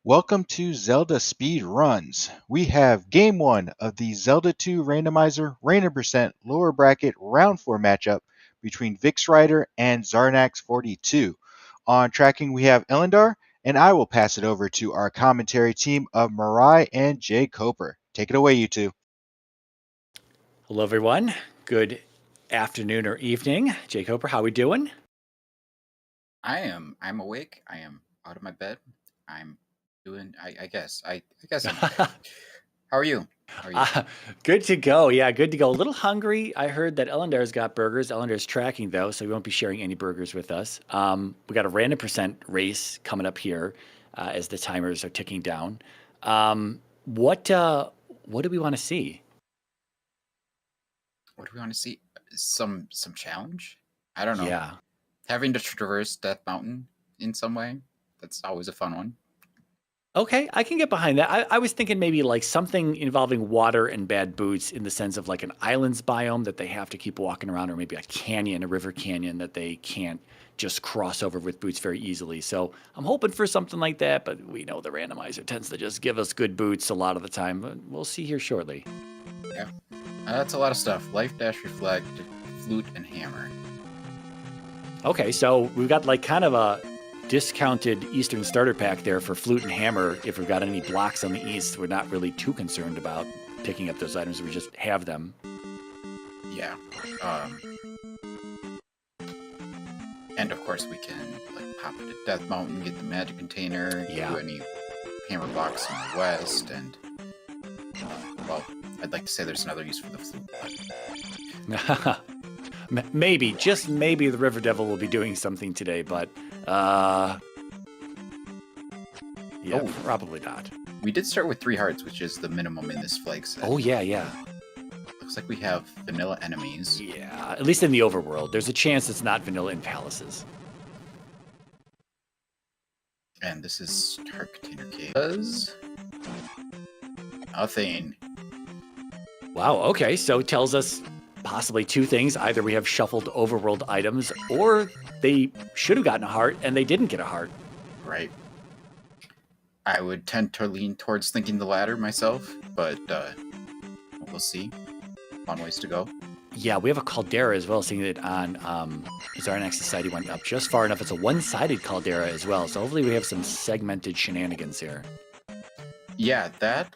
Welcome to Zelda Speed Runs. We have Game 1 of the Zelda 2 Randomizer Random Percent Lower Bracket Round 4 matchup between Vix Rider and Xarnax 42. On tracking, we have Elendar, and I will pass it over to our commentary team of Marai and Jay Coper. Take it away, you two. Hello, everyone. Good afternoon or evening. Jay Coper, how we doing? I'm awake. I am out of my bed. I'm doing. I guess. I guess I'm okay. How are you? How are you? Good to go. Yeah, good to go. A little hungry. I heard that Elendar's got burgers. Elendar's tracking though, so he won't be sharing any burgers with us. We got a random percent race coming up here as the timers are ticking down. What do we want to see? What do we want to see? Some challenge? I don't know. Yeah. Having to traverse Death Mountain in some way. That's always a fun one. Okay, I can get behind that. I was thinking maybe like something involving water and bad boots in the sense of like an islands biome that they have to keep walking around, or maybe a canyon, a river canyon that they can't just cross over with boots very easily. So I'm hoping for something like that, but we know the randomizer tends to just give us good boots a lot of the time. But we'll see here shortly. Yeah, that's a lot of stuff. Life Dash Reflect, Flute, and Hammer. Okay, so we've got like kind of a discounted Eastern starter pack there for Flute and Hammer. If we've got any blocks on the East, we're not really too concerned about picking up those items. We just have them. Yeah. And of course we can like pop into Death Mountain, get the magic container, do any hammer blocks in the west, and well, I'd like to say there's another use for the flute. Maybe, just maybe the River Devil will be doing something today, but probably not. We did start with 3 hearts, which is the minimum in this flag set. Oh, yeah. Looks like we have vanilla enemies. Yeah, at least in the overworld. There's a chance it's not vanilla in palaces. And this is Heart Container Cave. Nothing. Wow, okay, so it tells us possibly 2 things. Either we have shuffled overworld items, or they should have gotten a heart and they didn't get a heart. Right. I would tend to lean towards thinking the latter myself, but we'll see. Long ways to go. Yeah, we have a caldera as well, seeing that on Xarnax Society went up just far enough. It's a one-sided caldera as well, so hopefully we have some segmented shenanigans here. Yeah, that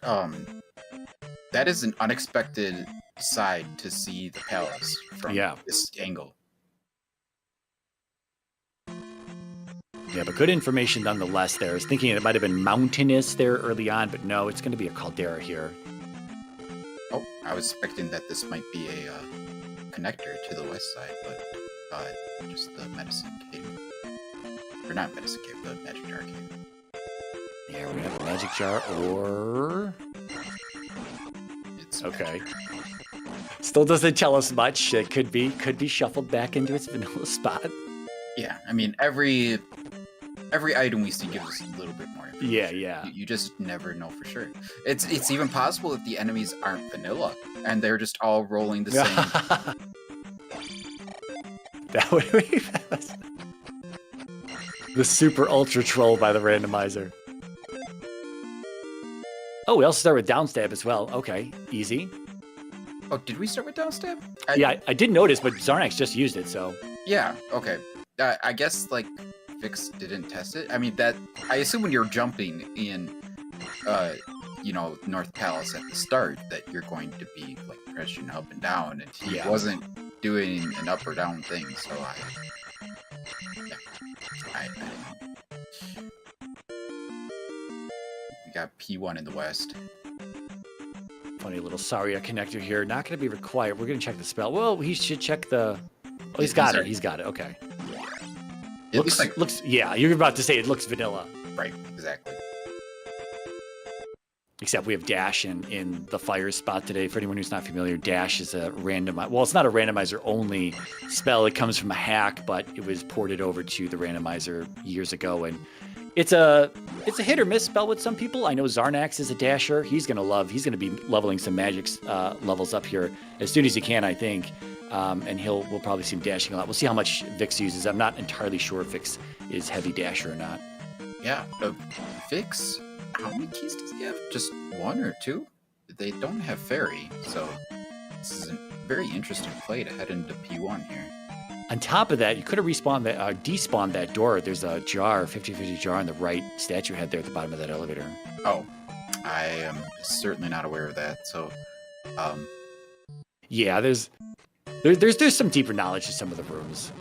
is an unexpected side to see the palace from this angle. Yeah, but good information nonetheless there. I was thinking it might have been mountainous there early on, but no, it's going to be a caldera here. Oh, I was expecting that this might be a connector to the west side, but just the medicine cave. Or not medicine cave, the magic jar cave. Yeah, we have a magic jar, or... It's okay. Still doesn't tell us much. It could be shuffled back into its vanilla spot. Yeah, I mean, every item we see gives us a little bit more information. Yeah. You just never know for sure. It's even possible that the enemies aren't vanilla, and they're just all rolling the same. That would be the super ultra troll by the randomizer. Oh, we also start with downstab as well. Okay, easy. Oh, did we start with downstab? I did notice, but Xarnax just used it, so... Yeah, okay. I guess, like, Vix didn't test it. I mean, I assume when you're jumping in, North Palace at the start, that you're going to be, like, pressing up and down, and he wasn't doing an up or down thing, so I don't know. We got P1 in the west. Funny little Saria connector here. Not going to be required. We're going to check the spell. Well, he should check the... Oh, he's got it. He's got it. Okay. It looks yeah, you're about to say it looks vanilla. Right, exactly. Except we have Dash in the fire spot today. For anyone who's not familiar, Dash is a randomizer. Well, it's not a randomizer only spell. It comes from a hack, but it was ported over to the randomizer years ago, and it's a hit or miss spell with some people. I know Xarnax is a dasher. He's gonna be leveling some magic levels up here as soon as he can, I think. And we'll probably see him dashing a lot. We'll see how much Vix uses. I'm not entirely sure if Vix is heavy dasher or not. Yeah, Vix, how many keys does he have? Just one or two? They don't have fairy, so this is a very interesting play to head into P1 here. On top of that, you could have respawned that, despawned that door. There's a jar, 50-50 jar on the right statue head there at the bottom of that elevator. Oh, I am certainly not aware of that. So, yeah, there's some deeper knowledge to some of the rooms.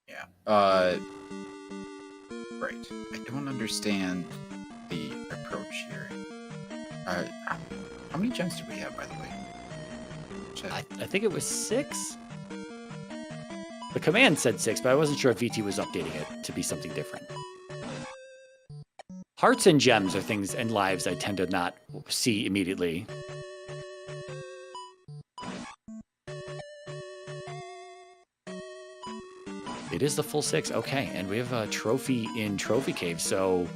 Yeah. Right. I don't understand the approach here. How many gems do we have, by the way? I think it was 6. The command said 6, but I wasn't sure if VT was updating it to be something different. Hearts and gems are things, and lives I tend to not see immediately. It is the full 6. Okay, and we have a trophy in Trophy Cave, so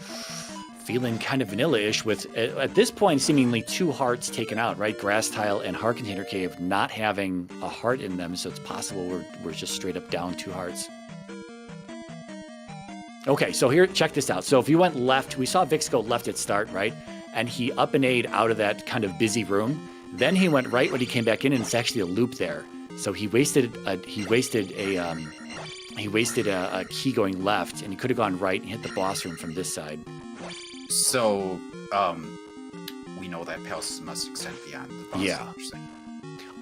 feeling kind of vanilla-ish with, at this point, seemingly 2 hearts taken out, right? Grass Tile and Heart Container Cave not having a heart in them, so it's possible we're just straight up down 2 hearts. Okay, so here, check this out. So if you went left, we saw Vix go left at start, right? And he up and A'd out of that kind of busy room. Then he went right when he came back in, and it's actually a loop there. So he wasted a key going left, and he could have gone right and hit the boss room from this side. So, we know that palace must extend beyond the boss. Yeah.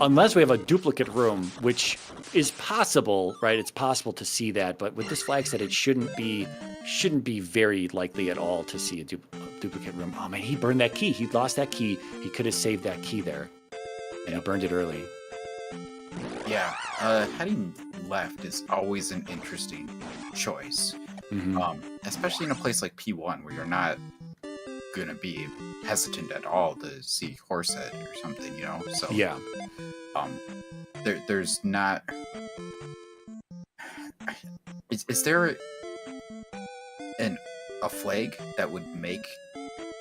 Unless we have a duplicate room, which is possible, right? It's possible to see that, but with this flag set, it shouldn't be very likely at all to see a duplicate room. Oh man, he burned that key. He lost that key. He could have saved that key there, and he burned it early. Yeah, heading left is always an interesting choice, especially in a place like P1 where you're not gonna be hesitant at all to see Horsehead or something, you know. So yeah, there's not. Is there a flag that would make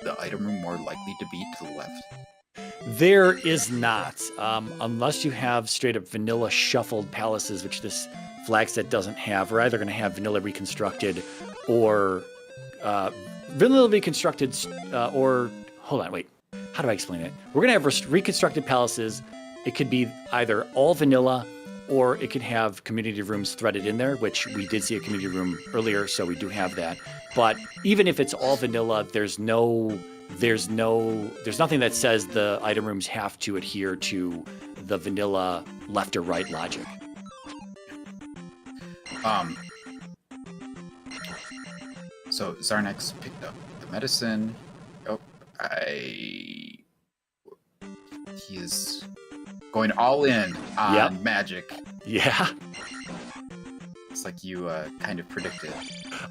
the item room more likely to be to the left? There is not, unless you have straight up vanilla shuffled palaces, which this flag set doesn't have. We're either going to have vanilla reconstructed or vanilla reconstructed, or hold on, wait. How do I explain it? We're going to have reconstructed palaces. It could be either all vanilla, or it could have community rooms threaded in there, which we did see a community room earlier, so we do have that. But even if it's all vanilla, there's nothing that says the item rooms have to adhere to the vanilla left or right logic. So Xarnax picked up the medicine. He is going all in on magic. Yeah. It's like you kind of predicted.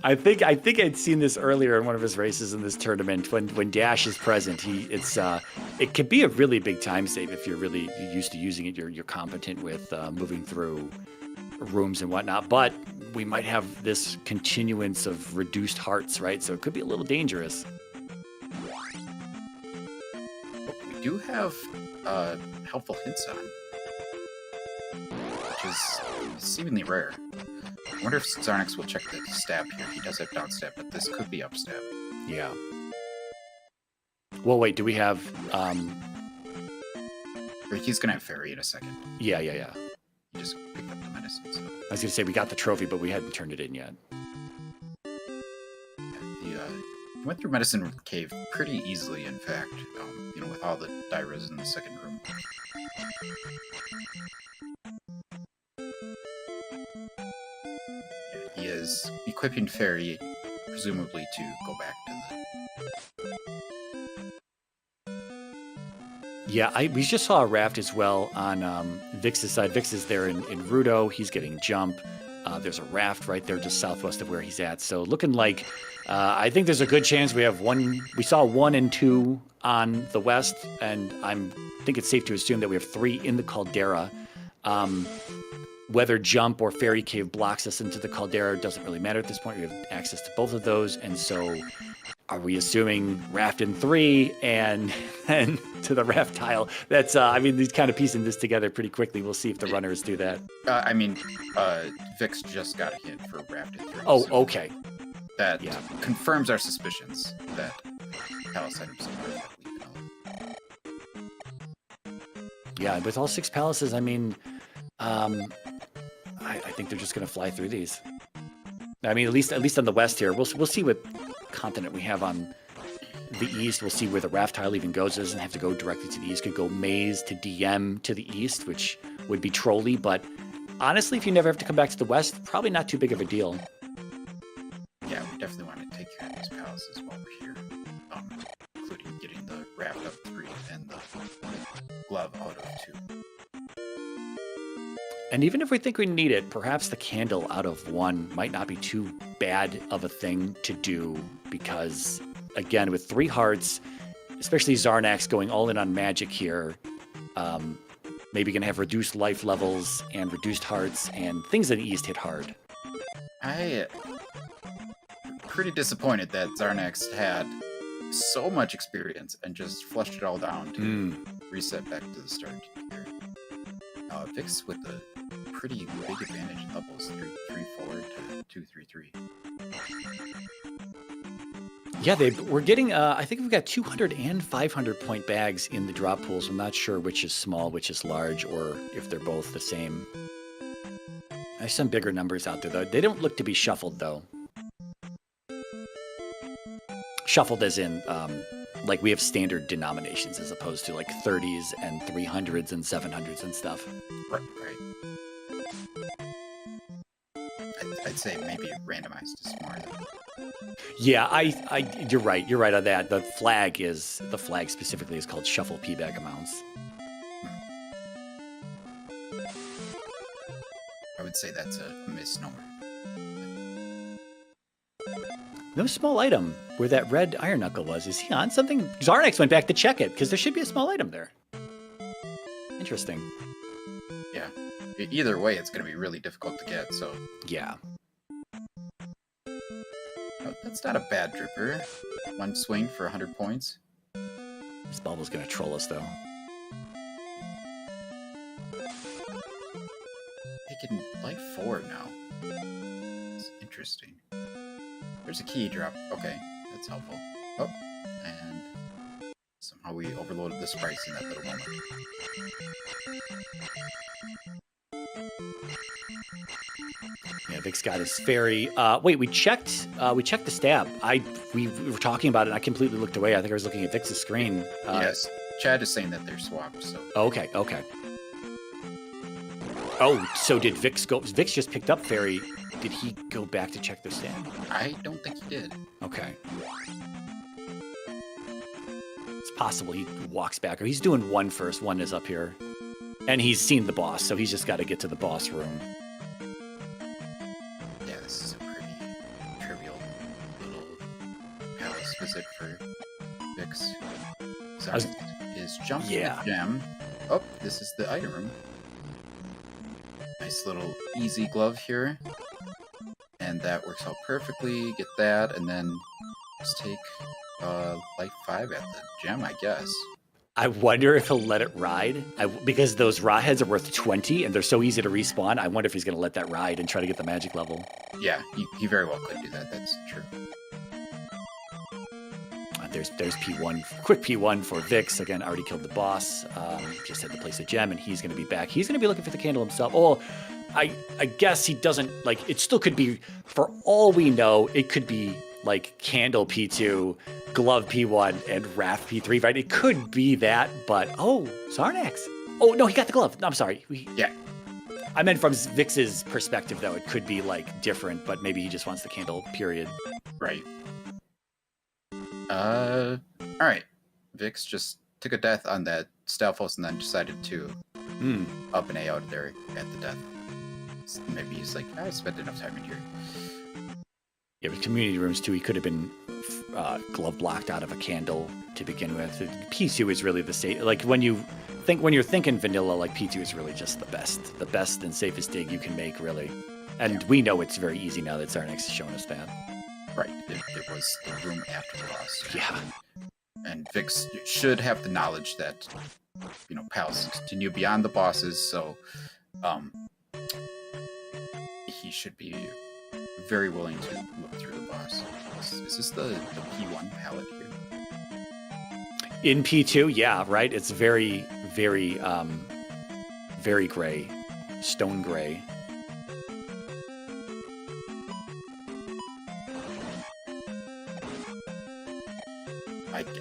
I think I'd seen this earlier in one of his races in this tournament. When Dash is present, it can be a really big time save if you're really used to using it. You're competent with moving through rooms and whatnot. But we might have this continuance of reduced hearts, right? So it could be a little dangerous. We do have helpful hints on, which is seemingly rare. I wonder if Xarnax will check the stab here. He does have down stab, but this could be up stab. Yeah. Well, wait, do we have... He's going to have fairy in a second. Yeah. He just picked up the medicine. So. I was going to say, we got the trophy, but we hadn't turned it in yet. He went through Medicine Cave pretty easily, in fact, with all the Dairas in the second room. He is equipping Fairy, presumably to go back to the... Yeah, we just saw a raft as well on Vix's side. Vix is there in Rudo. He's getting jump. There's a raft right there just southwest of where he's at. So looking like, I think there's a good chance we have one. We saw 1 and 2 on the west, and I think it's safe to assume that we have 3 in the Caldera. Whether jump or fairy cave blocks us into the Caldera doesn't really matter at this point. We have access to both of those, and so Are we assuming Raft in 3 and to the Raft tile? That's, I mean, these kind of piecing this together pretty quickly. We'll see if the runners do that. Vix just got a hint for Raft in 3. Oh, okay. That confirms our suspicions that Palace items are Yeah, with all 6 palaces, I mean, I think they're just going to fly through these. I mean, at least on the west here, we'll see what continent we have on the east. We'll see where the Raft tile even goes. It doesn't have to go directly to the east. Could go Maze to DM to the east, which would be trolly. But honestly, if you never have to come back to the west, probably not too big of a deal. Yeah, we definitely want to take care of these palaces while we're here, including getting the Raft up 3 and the glove out of 2. And even if we think we need it, perhaps the candle out of 1 might not be too bad of a thing to do because, again, with 3 hearts, especially Xarnax going all in on magic here, maybe going to have reduced life levels and reduced hearts, and things in the east hit hard. I'm pretty disappointed that Xarnax had so much experience and just flushed it all down to reset back to the start here. Vix with a pretty big advantage in levels 3, 4 to 2, 3, 3. Yeah, we're getting, I think we've got 200 and 500 point bags in the drop pools. I'm not sure which is small, which is large, or if they're both the same. There's some bigger numbers out there, though. They don't look to be shuffled, though. Shuffled as in, like we have standard denominations as opposed to like 30s and 300s and 700s and stuff. Right. I'd say maybe randomized is more than... Yeah, you're right. You're right on that. The flag specifically is called shuffle P bag amounts. I would say that's a misnomer. No small item where that red iron knuckle was. Is he on something? Xarnax went back to check it because there should be a small item there. Interesting. Yeah. Either way, it's going to be really difficult to get, so... Yeah. Oh, that's not a bad dripper. 1 swing for 100 points. This bubble's going to troll us, though. Taking life 4 now. It's interesting. There's a key drop. Okay, that's helpful. Oh, and somehow we overloaded the sprites in that little moment. Yeah, Vic's got his fairy. Wait, we checked the stab. We were talking about it, and I completely looked away. I think I was looking at Vix's screen. Yes, Chad is saying that they're swapped, so... Okay. Oh, so did Vix go... Vix just picked up fairy. Did he go back to check the stab? I don't think he did. Okay. It's possible he walks back, or he's doing 1 first. 1 is up here. And he's seen the boss, so he's just got to get to the boss room. Yeah, this is a pretty trivial little palace visit for Vix. Is jumping the gem. Oh, this is the item room. Nice little easy glove here. And that works out perfectly. Get that, and then just take life 5 at the gem, I guess. I wonder if he'll let it ride. Because those raw heads are worth 20, and they're so easy to respawn. I wonder if he's going to let that ride and try to get the magic level. Yeah, he very well could do that. That's true. There's P1, quick P1 for Vix. Again, already killed the boss. Just had to place a gem, and he's going to be back. He's going to be looking for the candle himself. Oh, I guess he doesn't, like, it still could be, for all we know, it could be, like, candle P2, glove P1, and Raft P3, right? It could be that, but, oh, Xarnax. Oh, no, he got the glove. No, I'm sorry. Yeah. I meant from Vix's perspective, though. It could be, like, different, but maybe he just wants the candle, period. Right. Alright. Vix just took a death on that Stalfos and then decided to up and A out there at the death. So maybe he's like, I spent enough time in here. Yeah, with community rooms, too, he could have been glove blocked out of a candle to begin with. P2 is really the safe. Like, when you're thinking vanilla, like, P2 is really just the best and safest dig you can make, really. And we know it's very easy now that Xarnax has shown us that. Right, it was the room after the boss. Yeah. And Vix should have the knowledge that, you know, pals continue beyond the bosses, so he should be very willing to look through the boss. Is this the P1 palette here? In P2, yeah, right? It's very, very, very gray. Stone gray.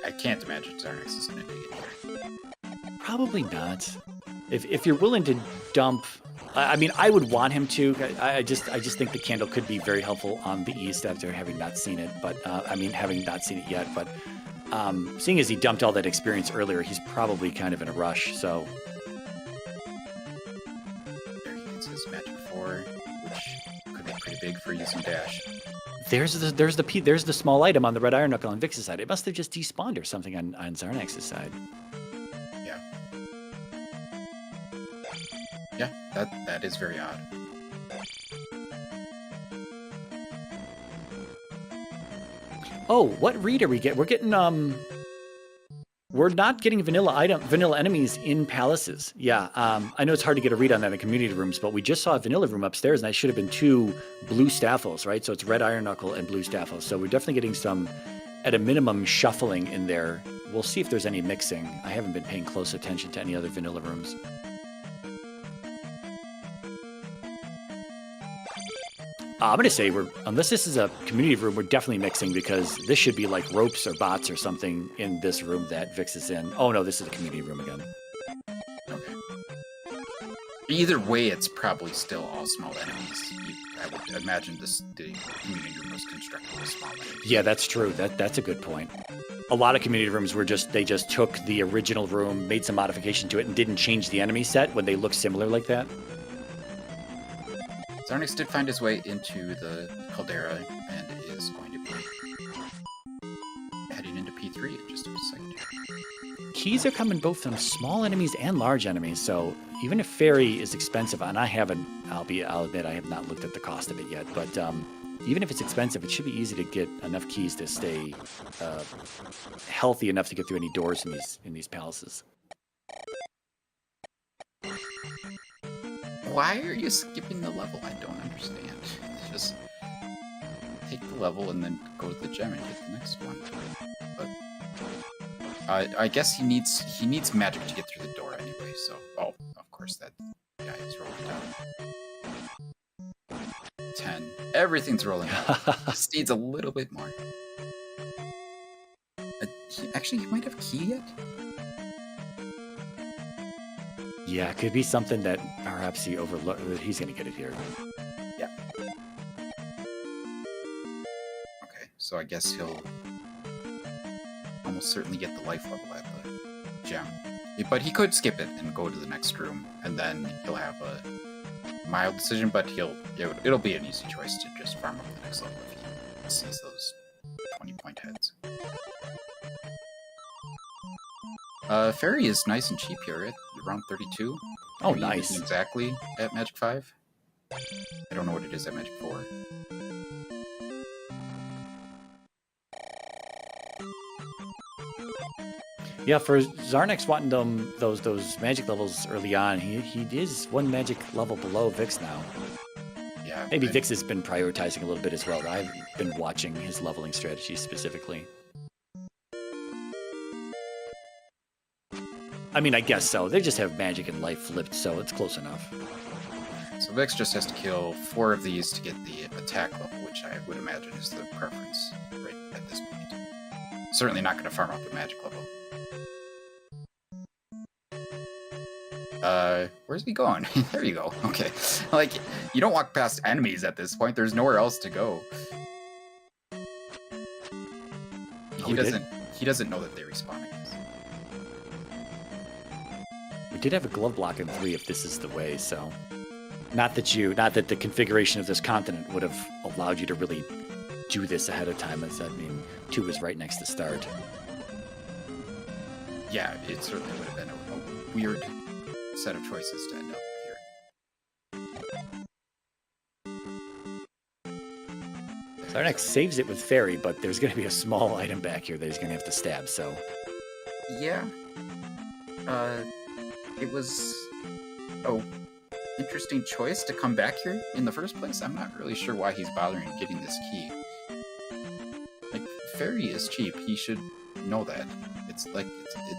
I can't imagine Xarnax is going to dig it here. Probably not. If you're willing to dump, I mean, I would want him to. I just think the candle could be very helpful on the east after having not seen it. But I mean, having not seen it yet. But seeing as he dumped all that experience earlier, he's probably kind of in a rush. So There he gets his magic 4, which could be pretty big for using dash. there's the small item on the red iron knuckle on Vix's side. It must have just despawned or something on Xarnax's side. Yeah. Yeah, that is very odd. Oh, what read are we getting? We're getting we're not getting vanilla enemies in palaces. Yeah, I know it's hard to get a read on that in community rooms, but we just saw a vanilla room upstairs, and that should have been 2 blue staffles, right? So it's red iron knuckle and blue staffles. So we're definitely getting some, at a minimum, shuffling in there. We'll see if there's any mixing. I haven't been paying close attention to any other vanilla rooms. I'm going to say unless this is a community room, we're definitely mixing, because this should be like ropes or bots or something in this room that Vix is in. Oh no, this is a community room again. Okay. Either way, it's probably still all small enemies. I would imagine the community room was constructed with small enemies. Yeah, that's true. That's a good point. A lot of community rooms were they just took the original room, made some modification to it, and didn't change the enemy set when they look similar like that. Xarnax did find his way into the caldera and is going to be heading into P3 in just a second. Keys are coming both from small enemies and large enemies, so even if Fairy is expensive, and I'll admit I have not looked at the cost of it yet, but even if it's expensive, it should be easy to get enough keys to stay healthy enough to get through any doors in these palaces. Why are you skipping the level? I don't understand. Just take the level and then go to the gem and get the next one. But I guess he needs magic to get through the door anyway. So of course that guy is rolling down. 10. Everything's rolling up. Just needs a little bit more. Actually, he might have key yet. Yeah, it could be something that perhaps he overlooked. He's going to get it here. Yeah. Okay, so I guess he'll almost certainly get the life level at the gem. But he could skip it and go to the next room, and then he'll have a mild decision, but it'll be an easy choice to just farm up the next level if he sees those 20-point heads. Fairy is nice and cheap here at around 32. Oh, Maybe nice. even exactly at Magic 5. I don't know what it is at Magic 4. Yeah, for Xarnax wanting those magic levels early on, he is 1 magic level below Vix now. Yeah. Maybe Vix has been prioritizing a little bit as well. I've been watching his leveling strategy specifically. I mean, I guess so. They just have magic and life flipped, so it's close enough. So Vix just has to kill 4 of these to get the attack level, which I would imagine is the preference right at this point. Certainly not going to farm up the magic level. Where's he going? There you go. Okay. Like, you don't walk past enemies at this point. There's nowhere else to go. He doesn't know that they respawn, I guess. We did have a glove block in 3 if this is the way, so not that the configuration of this continent would have allowed you to really do this ahead of time, as I mean 2 is right next to start. Yeah, it certainly would have been a weird set of choices to end up here. Xarnax saves it with Fairy, but there's going to be a small item back here that he's going to have to stab, so... Yeah. It was... Oh, interesting choice to come back here in the first place. I'm not really sure why he's bothering getting this key. Like, Fairy is cheap. He should know that.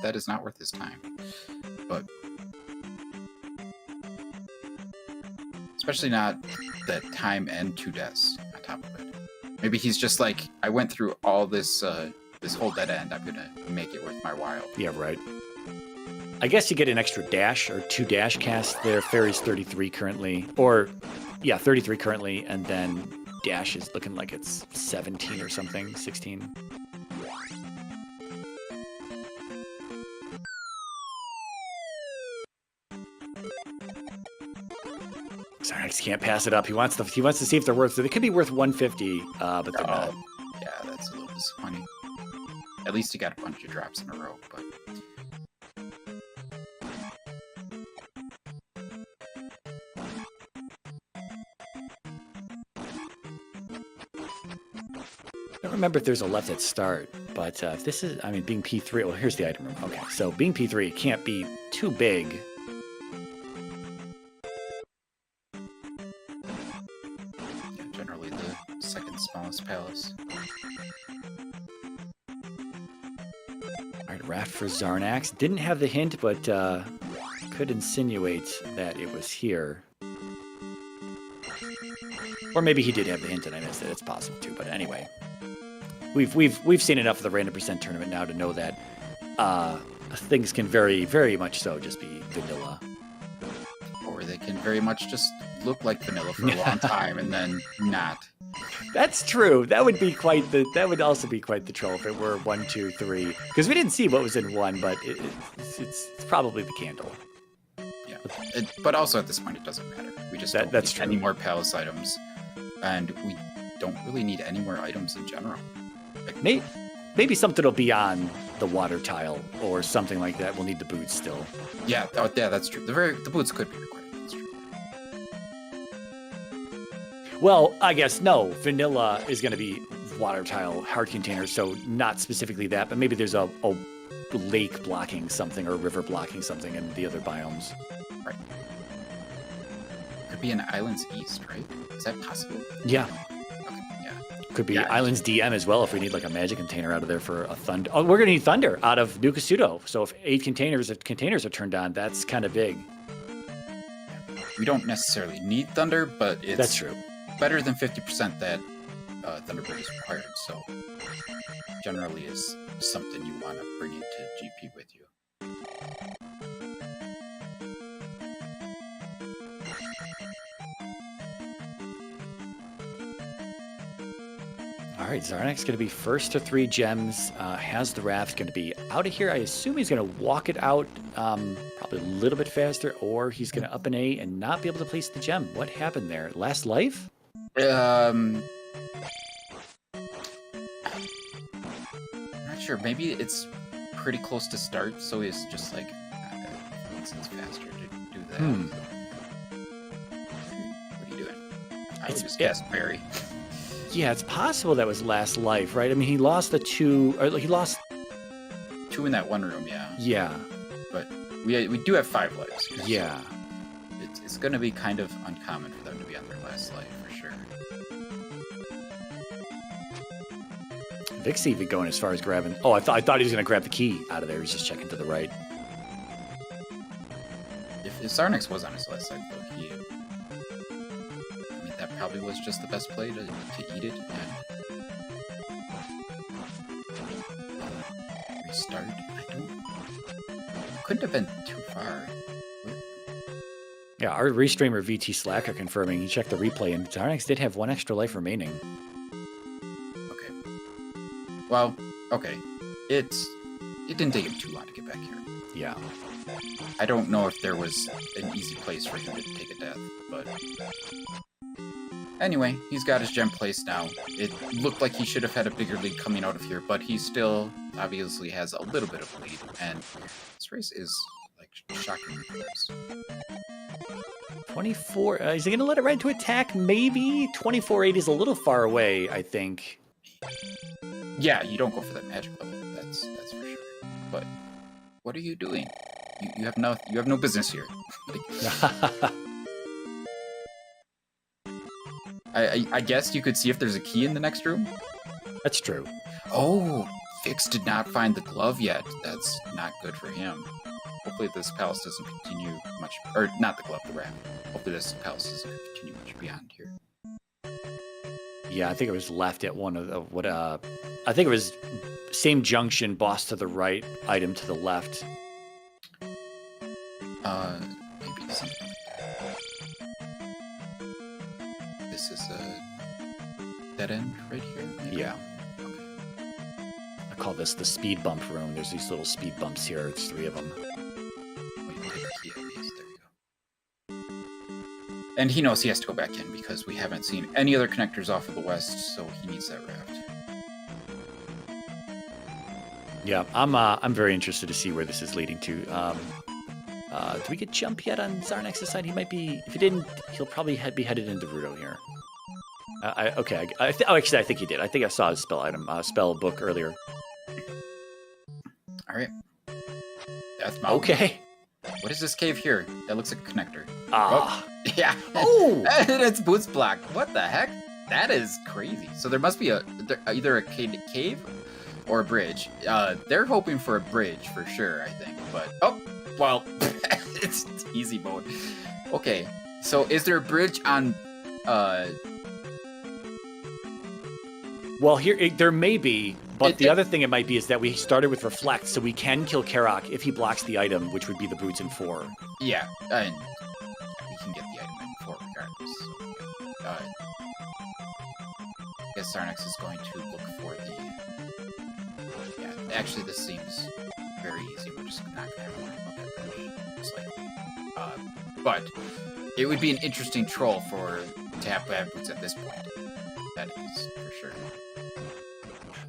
That is not worth his time. But... especially not that time and 2 deaths on top of it. Maybe he's just like, I went through all this this whole dead end. I'm gonna make it worth my while. Yeah, right. I guess you get an extra dash or 2 dash casts there. Fairy's 33 currently, or yeah, 33 currently, and then dash is looking like it's 17 or something, 16. Xarnax can't pass it up. He wants to see if they're worth. So they could be worth 150, but they're not. Yeah, that's a little disappointing. At least he got a bunch of drops in a row, but. I don't remember if there's a left at start, but if this is, I mean, being P3, well, here's the item room. Okay, so being P3, it can't be too big. Yeah, generally the second smallest palace. All right, raft for Xarnax. Didn't have the hint, but could insinuate that it was here. Or maybe he did have the hint and I missed it. It's possible too, but anyway. We've seen enough of the Random Percent tournament now to know that things can very, very much so just be vanilla. Or they can very much just look like vanilla for a long time and then not. That's true. That would be that would also be quite the troll if it were 1, 2, 3. Because we didn't see what was in 1, but it's probably the candle. Yeah, but also at this point it doesn't matter. We just don't need any more palace items, and we don't really need any more items in general. Maybe something will be on the water tile or something like that. We'll need the boots still. Yeah, yeah, that's true. The boots could be required. That's true. Well, I guess no. Vanilla is going to be water tile heart container, so not specifically that, but maybe there's a lake blocking something or a river blocking something in the other biomes. Right. Could be in Islands East, right? Is that possible? Yeah. Could be Yeah. Islands DM as well if we need like a magic container out of there for a thunder. Oh, we're gonna need thunder out of Nukasudo. So if 8 containers are turned on, that's kind of big. We don't necessarily need thunder, but it's that's true. Better than 50% that Thunderbird is required. So generally is something you want to bring into GP with you. All right, Xarnax going to be first to 3 gems, has the raft, going to be out of here. I assume he's going to walk it out probably a little bit faster, or he's going to up an A and not be able to place the gem. What happened there? Last life? I'm not sure. Maybe it's pretty close to start, so he's just like, it makes sense faster to do that. What are you doing? I would just guess Barry. Yeah, it's possible that was last life, right? I mean, he lost the 2, or he lost 2 in that one room, yeah. Yeah. But we do have 5 lives here. Yeah. So it's going to be kind of uncommon for them to be on their last life, for sure. Vic's even going as far as grabbing. Oh, I thought he was going to grab the key out of there. He's just checking to the right. If Xarnax was on his last life, though, that probably was just the best play to eat it and restart. Couldn't have been too far. Yeah, our restreamer VT Slacker confirming. He checked the replay, and Xarnax did have 1 extra life remaining. Okay. Well, okay. It didn't take him too long to get back here. Yeah. I don't know if there was an easy place for him to take a death, but... Anyway, he's got his gem placed now. It looked like he should have had a bigger lead coming out of here, but he still obviously has a little bit of a lead, and this race is, like, shockingly close. 24. Is he going to let it ride to attack? Maybe. 24-8 is a little far away, I think. Yeah, you don't go for that magic level. That's for sure. But what are you doing? You have no business here. I guess you could see if there's a key in the next room. That's true. Oh, Vix did not find the glove yet. That's not good for him. Hopefully this palace doesn't continue much, or not the glove, the raft. Hopefully this palace doesn't continue much beyond here. Yeah, I think it was left at one of the I think it was same junction, boss to the right, item to the left. Maybe something like that. This is a dead end right here. Maybe? Yeah. I call this the speed bump room. There's these little speed bumps here. It's 3 of them. And he knows he has to go back in because we haven't seen any other connectors off of the west, so he needs that raft. Yeah, I'm very interested to see where this is leading to. Do we get jump yet on Xarnax's side? He might be. If he didn't, he'll probably be headed into Rudo here. Actually, I think he did. I think I saw his spell item, spell book earlier. All right. Death Mountain. Okay. What is this cave here? That looks like a connector. Ah. Oh, yeah. Oh! It's boots blocked. What the heck? That is crazy. So there must be either a cave or a bridge. They're hoping for a bridge for sure, I think. But, oh, well, it's easy mode. Okay, so is there a bridge on, Well, here there may be, but the other thing it might be is that we started with Reflect, so we can kill Karak if he blocks the item, which would be the boots in 4. Yeah, and we can get the item in 4 regardless. So, I guess Xarnax is going to look for the... Yeah, actually this seems very easy. We're just not going to have to worry about that bridge, most likely. But it would be an interesting troll to have bad boots at this point. That is, for sure.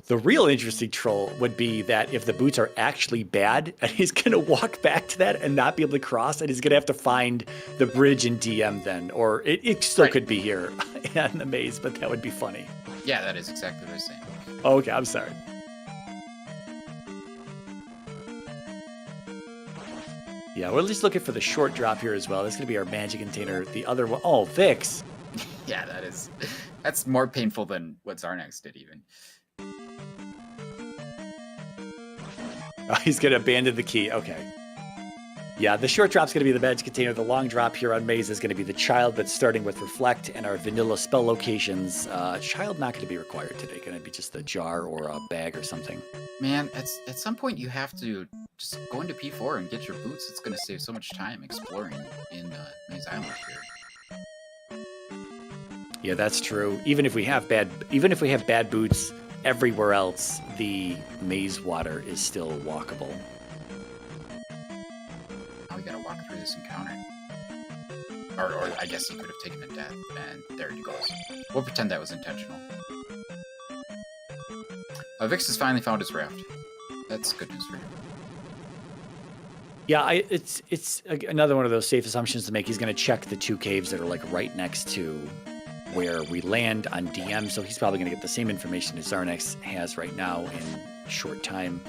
The real interesting troll would be that if the boots are actually bad, and he's going to walk back to that and not be able to cross, and he's going to have to find the bridge in DM then. Or it still could be here in the maze, but that would be funny. Yeah, that is exactly what I was saying. Oh, okay, I'm sorry. Yeah, we're just looking for the short drop here as well. This is going to be our magic container. The other one, oh, Vix. Yeah, that's more painful than what Xarnax did even. Oh, he's going to abandon the key. Okay. Yeah, the short drop's going to be the magic container. The long drop here on Maze is going to be the child, but starting with Reflect and our vanilla spell locations. Child not going to be required today. Going to be just a jar or a bag or something. Man, at some point you have to just go into P4 and get your boots. It's going to save so much time exploring in Maze Island here. Yeah, that's true. Even if we have bad boots everywhere else, the maze water is still walkable. Now we gotta walk through this encounter. Or I guess he could have taken a death, and there he goes. We'll pretend that was intentional. Vix has finally found his raft. That's good news for him. Yeah, it's another one of those safe assumptions to make. He's going to check the 2 caves that are like right next to where we land on DM, so he's probably going to get the same information as Xarnax has right now in short time.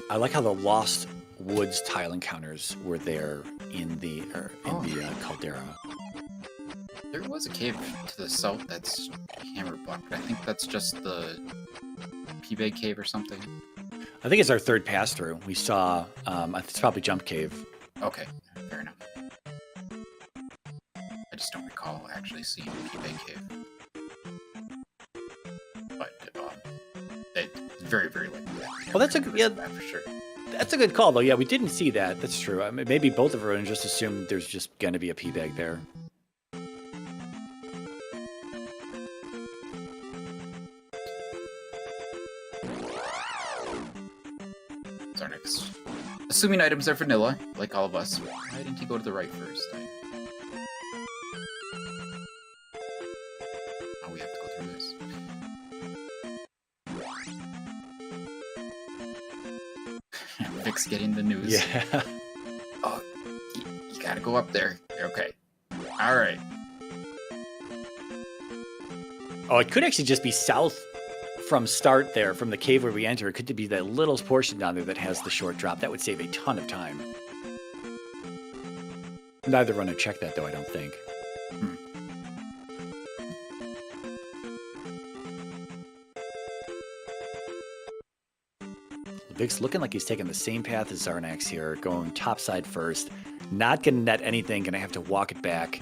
I like how the Lost Woods tile encounters were there in the caldera. There was a cave to the south that's hammer blocked, but I think that's just the P-Bag cave or something. I think it's our 3rd pass through. We saw, it's probably Jump Cave. Okay, fair enough. I just don't recall actually seeing P-Bag cave. But, it's very, very likely that. Well, that's that for sure. That's a good call, though. Yeah, we didn't see that. That's true. I mean, maybe both of us just assumed there's just going to be a P-Bag there. Xarnax. Assuming items are vanilla, like all of us, why didn't he go to the right first? for this. Vic's getting the news. Yeah. Oh, you gotta go up there. Okay. All right. Oh, it could actually just be south from start there, from the cave where we enter. It could be that little portion down there that has the short drop. That would save a ton of time. Neither runner checked that, though, I don't think. Vic's looking like he's taking the same path as Xarnax here, going topside first. Not going to net anything, going to have to walk it back.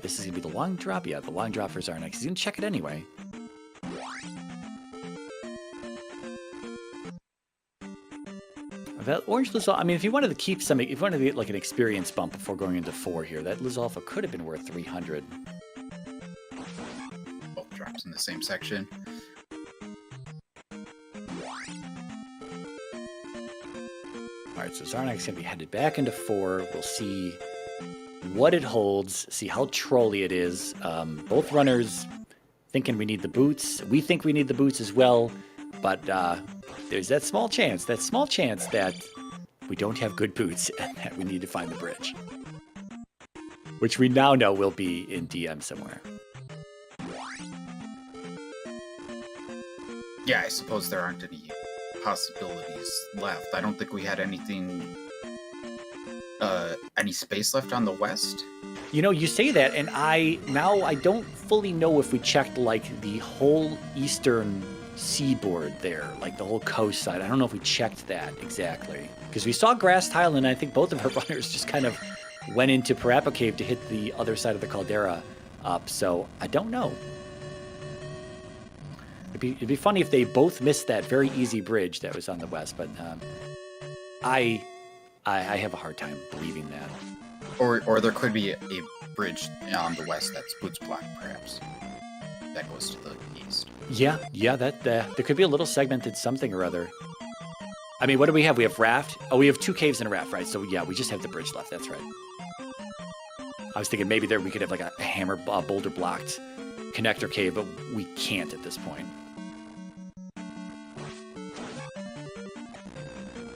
This is going to be the long drop. Yeah, the long drop for Xarnax. He's going to check it anyway. That orange Lizalfa, I mean, if you wanted to keep some, if you wanted to get like an experience bump before going into 4 here, that Lizalfa could have been worth 300. Both drops in the same section. All right, so Xarnax is going to be headed back into 4. We'll see what it holds, see how trolly it is. Both runners thinking we need the boots. We think we need the boots as well, but there's that small chance that we don't have good boots and that we need to find the bridge. Which we now know will be in DM somewhere. Yeah, I suppose there aren't any possibilities left. I don't think we had anything, any space left on the west. You know, you say that, and I don't fully know if we checked like the whole eastern seaboard there, like the whole coast side. I don't know if we checked that exactly, because we saw grass tile, and I think both of our runners just kind of went into Parappa Cave to hit the other side of the caldera up. So I don't know. It'd be funny if they both missed that very easy bridge that was on the west, but I have a hard time believing that. Or there could be a bridge on the west that's boots blocked, perhaps. That goes to the east. Yeah, that there could be a little segmented something or other. I mean, what do we have? We have raft. Oh, we have 2 caves and a raft, right? So yeah, we just have the bridge left. That's right. I was thinking maybe there we could have like a hammer boulder blocked connector cave, but we can't at this point.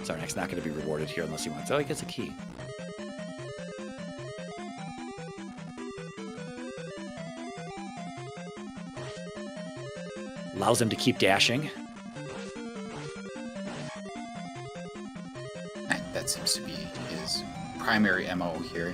Xarnax not going to be rewarded here unless he wants. Oh, he gets a key. Allows him to keep dashing. That seems to be his primary MO here.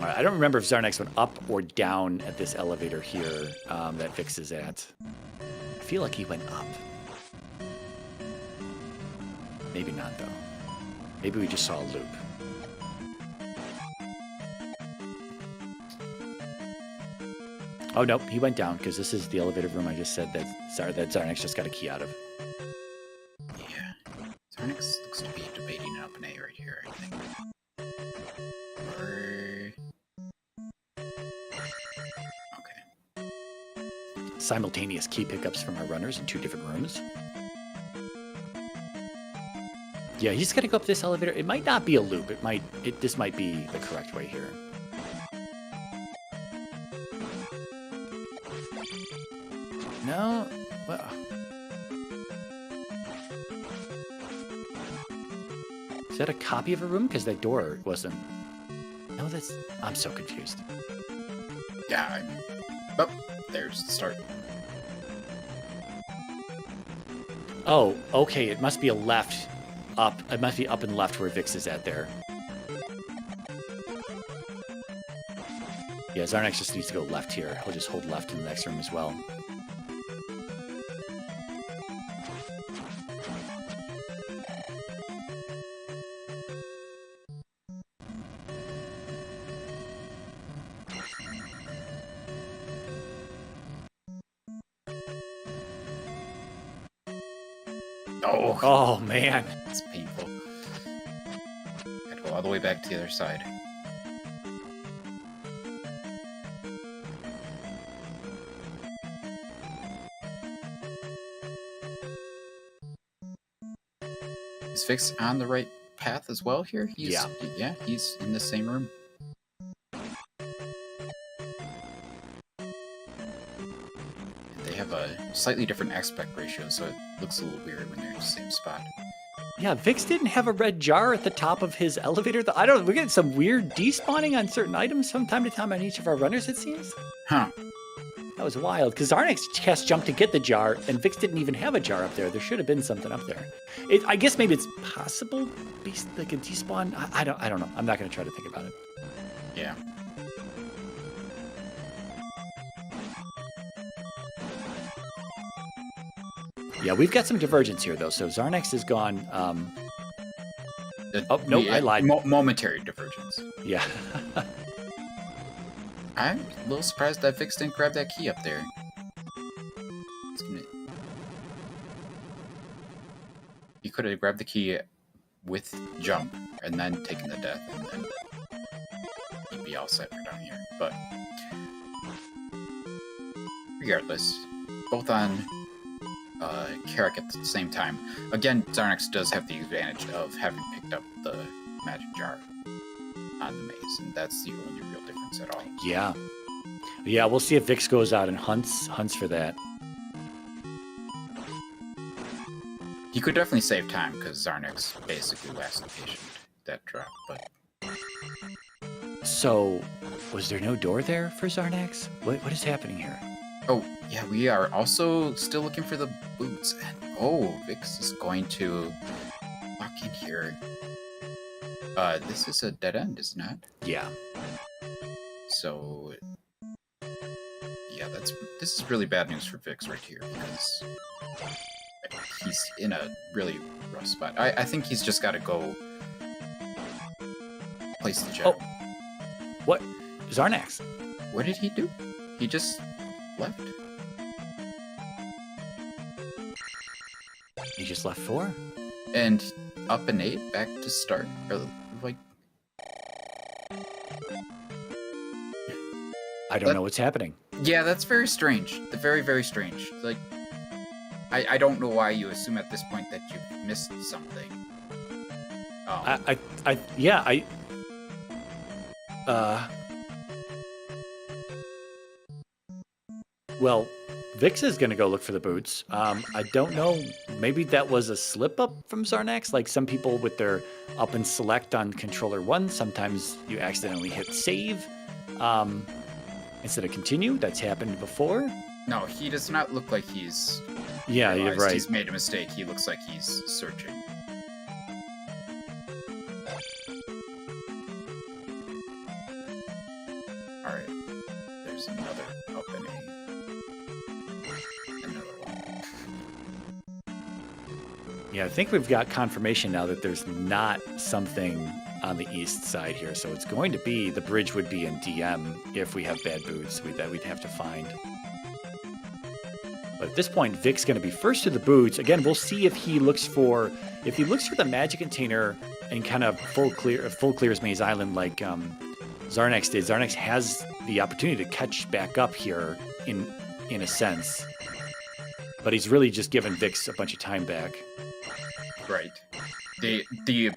All right, I don't remember if Xarnax went up or down at this elevator here that Vix is at. I feel like he went up. Maybe not, though. Maybe we just saw a loop. Oh, nope, he went down, because this is the elevator room I just said that Xarnax just got a key out of. Yeah. Xarnax looks to be debating an up and A right here, I think. Okay. Simultaneous key pickups from our runners in 2 different rooms. Yeah, he's got to go up this elevator. It might not be a loop. This might be the correct way here. No? Well. Is that a copy of a room? Because that door wasn't... No, that's... I'm so confused. Yeah, oh, there's the start. Oh, okay, it must be a left up. It must be up and left where Vix is at there. Yeah, Xarnax just needs to go left here. He'll just hold left in the next room as well. Oh, man. It's painful. Gotta go all the way back to the other side. Is Vix on the right path as well here? Yeah, he's in the same room. They have a slightly different aspect ratio, so it looks a little weird when they're in the same spot. Yeah, Vix didn't have a red jar at the top of his elevator. I don't know. We're getting some weird despawning on certain items from time to time on each of our runners, it seems. Huh. That was wild, because Xarnax cast jumped to get the jar, and Vix didn't even have a jar up there. There should have been something up there. I guess maybe it's possible, like a despawn. I don't know. I'm not going to try to think about it. Yeah. Yeah, we've got some divergence here, though. So Xarnax is gone. Oh, no, I lied. Momentary divergence. Yeah. I'm a little surprised that Vix didn't grab that key up there. He could have grabbed the key with jump and then taken the death, and then he'd be all set for down here. But regardless, both on Carrick at the same time. Again, Xarnax does have the advantage of having picked up the magic jar on the maze, and that's the only real difference at all. Yeah. Yeah, we'll see if Vix goes out and hunts for that. He could definitely save time, because Xarnax basically last patient that drop, but... So, was there no door there for Xarnax? What is happening here? Oh, yeah, we are also still looking for the boots, and oh, Vix is going to walk in here. This is a dead end, isn't it? Yeah. So, yeah, this is really bad news for Vix right here, because he's in a really rough spot. I think he's just got to go place the gem. Oh, what? Xarnax? What did he do? He just left. He just left 4? And up an 8, back to start? Or, like... I don't know what's happening. Yeah, that's very strange. Very, very strange. Like, I don't know why you assume at this point that you've missed something. Well, Vix is going to go look for the boots. I don't know. Maybe that was a slip up from Xarnax. Like some people with their up and select on controller 1, sometimes you accidentally hit save instead of continue. That's happened before. No, he does not look like he's... Yeah, you're right. He's made a mistake. He looks like he's searching. Alright. There's another opening. Another one. Yeah, I think we've got confirmation now that there's not something on the east side here. So it's going to be, the bridge would be in DM if we have bad boots that we'd have to find. But at this point, Vic's going to be first to the boots. Again, we'll see if he looks for the magic container and kind of full clears Maze Island like Xarnax did. Xarnax has the opportunity to catch back up here in a sense, but he's really just given Vix a bunch of time back. Right. The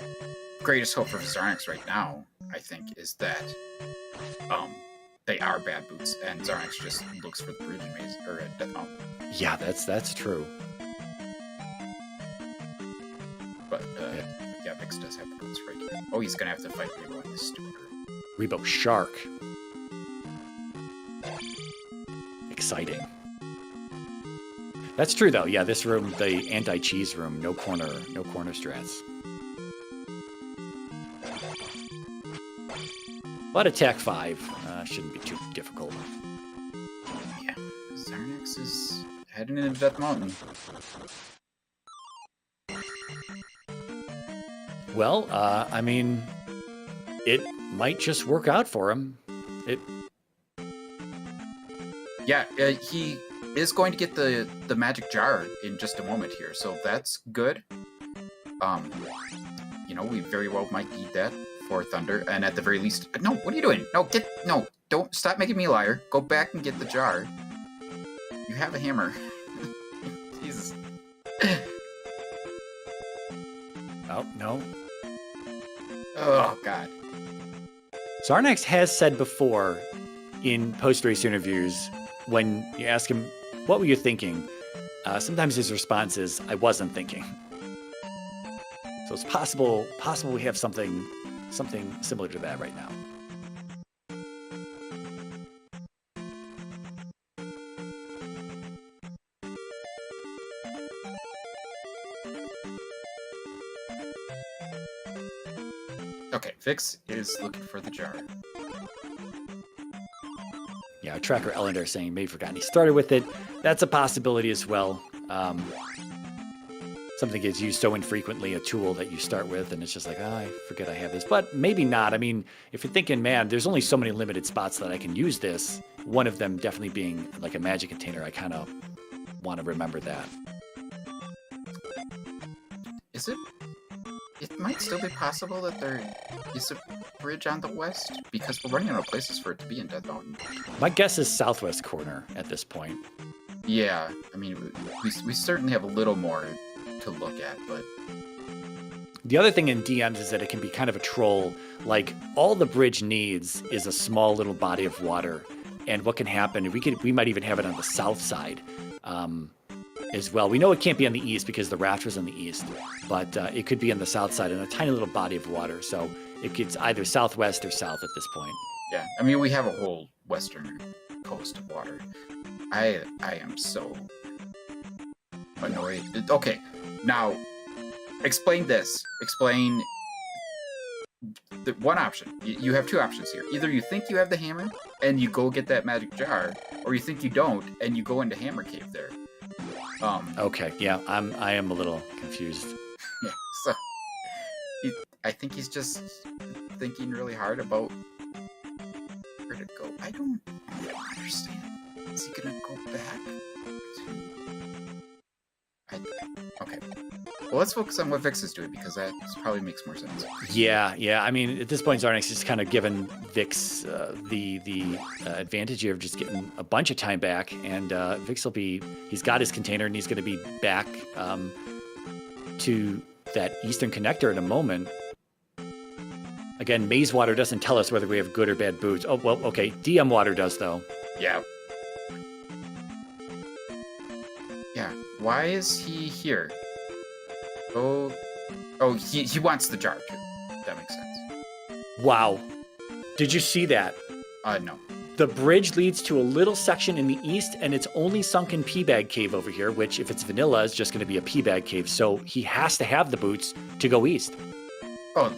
greatest hope for Xarnax right now, I think, is that they are bad boots, and Xarnax just looks for the bridge maze or at Death Mountain. Yeah, that's true. But yeah, Vix does have the boots right here. Oh, he's gonna have to fight Rebo in this stupid room. Rebo Shark. Exciting. That's true though. Yeah, this room, the anti-cheese room, no corner strats. But attack 5 shouldn't be too difficult. Yeah, Xarnax is heading into Death Mountain. Well, I mean, it might just work out for him. Yeah, he is going to get the magic jar in just a moment here, so that's good. You know, we very well might need that for Thunder, and at the very least... No, what are you doing? No, don't stop making me a liar. Go back and get the jar. You have a hammer. Jesus. Oh, no. Oh, God. Xarnax has said before in post-race interviews, when you ask him, what were you thinking? Sometimes his response is, I wasn't thinking. So it's possible we have something similar to that right now. Okay, Vix is looking for the jar. Yeah, our tracker Ellender saying he may have forgotten he started with it. That's a possibility as well. Something gets used so infrequently, a tool that you start with, and it's just like, oh, I forget I have this. But maybe not. I mean, if you're thinking, man, there's only so many limited spots that I can use this, one of them definitely being like a magic container, I kind of want to remember that. Is it? It might still be possible that there is a bridge on the west, because we're running out of places for it to be in Death Mountain. My guess is southwest corner at this point. Yeah, I mean, we certainly have a little more to look at, but... The other thing in DMs is that it can be kind of a troll. Like, all the bridge needs is a small little body of water. And what can happen, we might even have it on the south side as well. We know it can't be on the east because the rafter's on the east, but it could be on the south side in a tiny little body of water. So it gets either southwest or south at this point. Yeah, I mean, we have a whole western coast of water. I am so annoyed. Okay, now, explain this. Explain the one option. You have two options here. Either you think you have the hammer, and you go get that magic jar, or you think you don't, and you go into Hammer Cave there. Okay, yeah, I am a little confused. Yeah, so I think he's just thinking really hard about where to go. I don't understand. Is he gonna go back to... Okay. Well, let's focus on what Vix is doing, because that probably makes more sense. Yeah. I mean, at this point, Xarnax is kind of given Vix the advantage here of just getting a bunch of time back, and Vix he's got his container, and he's going to be back to that eastern connector in a moment. Again, Maze Water doesn't tell us whether we have good or bad boots. Oh, well, okay. DM Water does, though. Yeah. Yeah. Why is he here? Oh, he wants the jar, too. That makes sense. Wow. Did you see that? No. The bridge leads to a little section in the east, and it's only sunken P-Bag Cave over here, which, if it's vanilla, is just going to be a P-Bag Cave. So he has to have the boots to go east. Oh,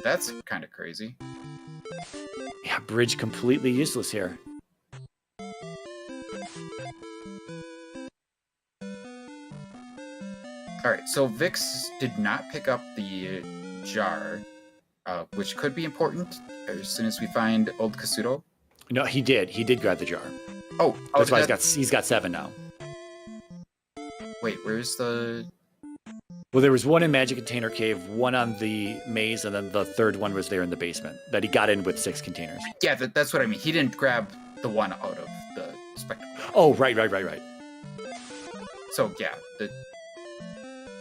that's kind of crazy. Yeah, bridge completely useless here. Alright, so Vix did not pick up the jar, which could be important as soon as we find Old Kasuto. No, he did. He did grab the jar. Oh, that's why he's got 7 now. Wait, where's the... Well, there was one in Magic Container Cave, one on the maze, and then the third one was there in the basement that he got in with 6 containers. Yeah, that's what I mean. He didn't grab the one out of the spectacle. Oh, right. So, yeah,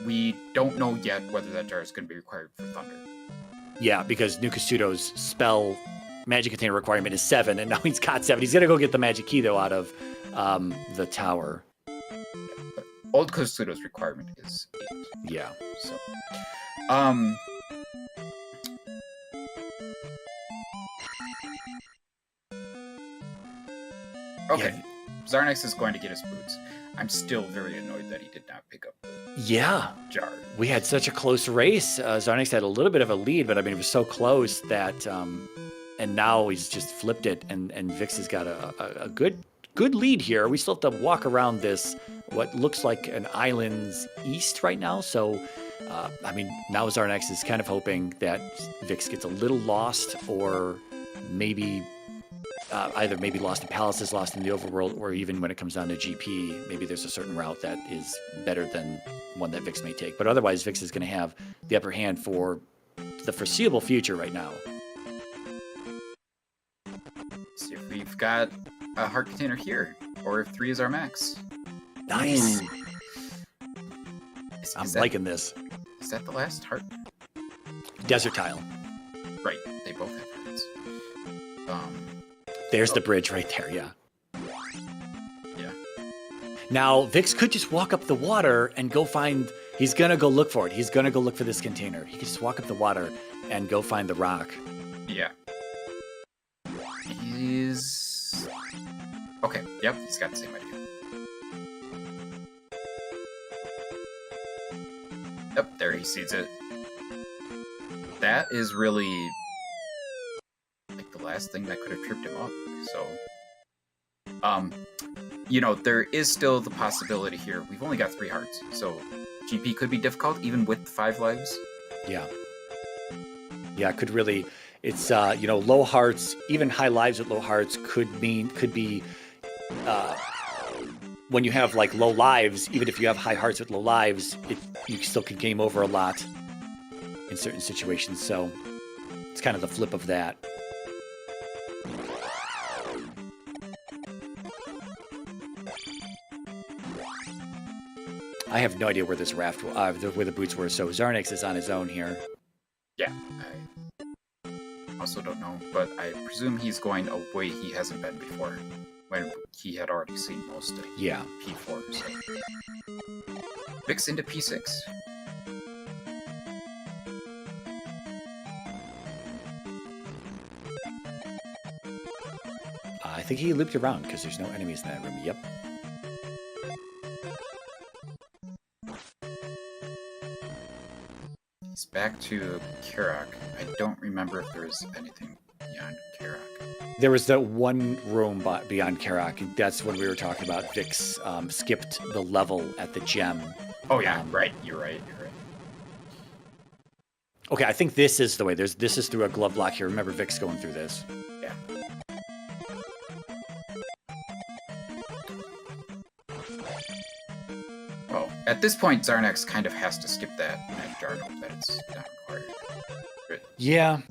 we don't know yet whether that jar is going to be required for Thunder. Yeah, because Nukasuto's spell magic container requirement is 7, and now he's got 7. He's going to go get the magic key, though, out of the tower. But Old Kasuto's requirement is 8. Yeah. So, okay. Yeah. Xarnax is going to get his boots. I'm still very annoyed that he did not pick up the jar. We had such a close race. Xarnax had a little bit of a lead, but I mean, it was so close that, and now he's just flipped it, and Vix has got a good lead here. We still have to walk around this, what looks like an island's east right now. So, I mean, now Xarnax is kind of hoping that Vix gets a little lost, or maybe either maybe lost in palaces, lost in the overworld, or even when it comes down to GP, maybe there's a certain route that is better than one that Vix may take. But otherwise, Vix is going to have the upper hand for the foreseeable future right now. See if we've got a heart container here, or if 3 is our max. Nice. I'm liking this. Is that the last heart? Desert tile. There's the bridge right there, yeah. Yeah. Now, Vix could just walk up the water and go find... He's going to go look for it. He's going to go look for this container. He could just walk up the water and go find the rock. Yeah. He's... Okay, yep, he's got the same idea. Yep, there he sees it. That is really... like the last thing that could have tripped him up, so... you know, there is still the possibility here. We've only got 3 hearts, so GP could be difficult, even with 5 lives. Yeah. Yeah, it could really... It's, you know, low hearts, even high lives with low hearts could be... when you have, like, low lives, even if you have high hearts with low lives, you still could game over a lot in certain situations, so it's kind of the flip of that. I have no idea where this raft, where the boots were, so Xarnax is on his own here. Yeah, I also don't know, but I presume he's going a way he hasn't been before, when he had already seen most of P4. So. Vix into P6. I think he looped around because there's no enemies in that room. Yep. He's back to Karak. I don't remember if there was anything beyond Karak. There was that one room beyond Karak, and that's when we were talking about Vix skipped the level at the gem. Oh yeah, right. You're right. Okay, I think this is the way. This is through a glove lock here. Remember Vix going through this. Yeah. Well, at this point, Xarnax kind of has to skip that jar note that it's not required. But... yeah.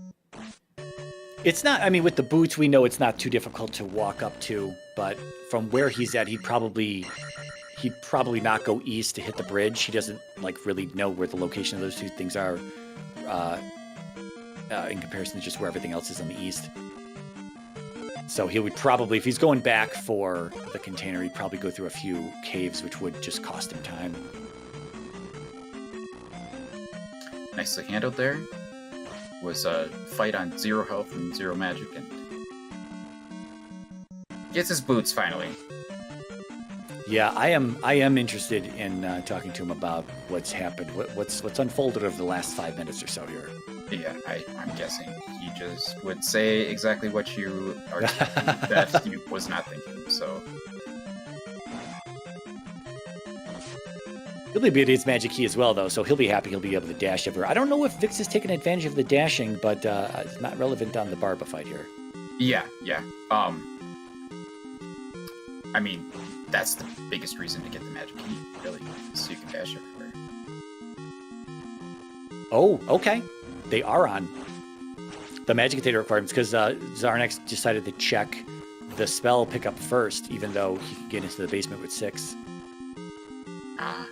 It's not, I mean, with the boots, we know it's not too difficult to walk up to, but from where he's at, he'd probably not go east to hit the bridge. He doesn't, like, really know where the location of those two things are in comparison to just where everything else is on the east. So he would probably, if he's going back for the container, he'd probably go through a few caves, which would just cost him time. Nicely handled there. Was a fight on 0 health and 0 magic, and gets his boots finally. Yeah, I am interested in talking to him about what's happened, what's unfolded over the last 5 minutes or so here. Yeah, I'm guessing he just would say exactly what you are thinking that he was not thinking. So he'll be able to use magic key as well, though, so he'll be happy he'll be able to dash everywhere. I don't know if Vix has taken advantage of the dashing, but it's not relevant on the Barba fight here. Yeah. I mean, that's the biggest reason to get the magic key, really, so you can dash everywhere. Oh, okay. They are on the magic container requirements because Xarnax decided to check the spell pickup first, even though he could get into the basement with 6. Ah.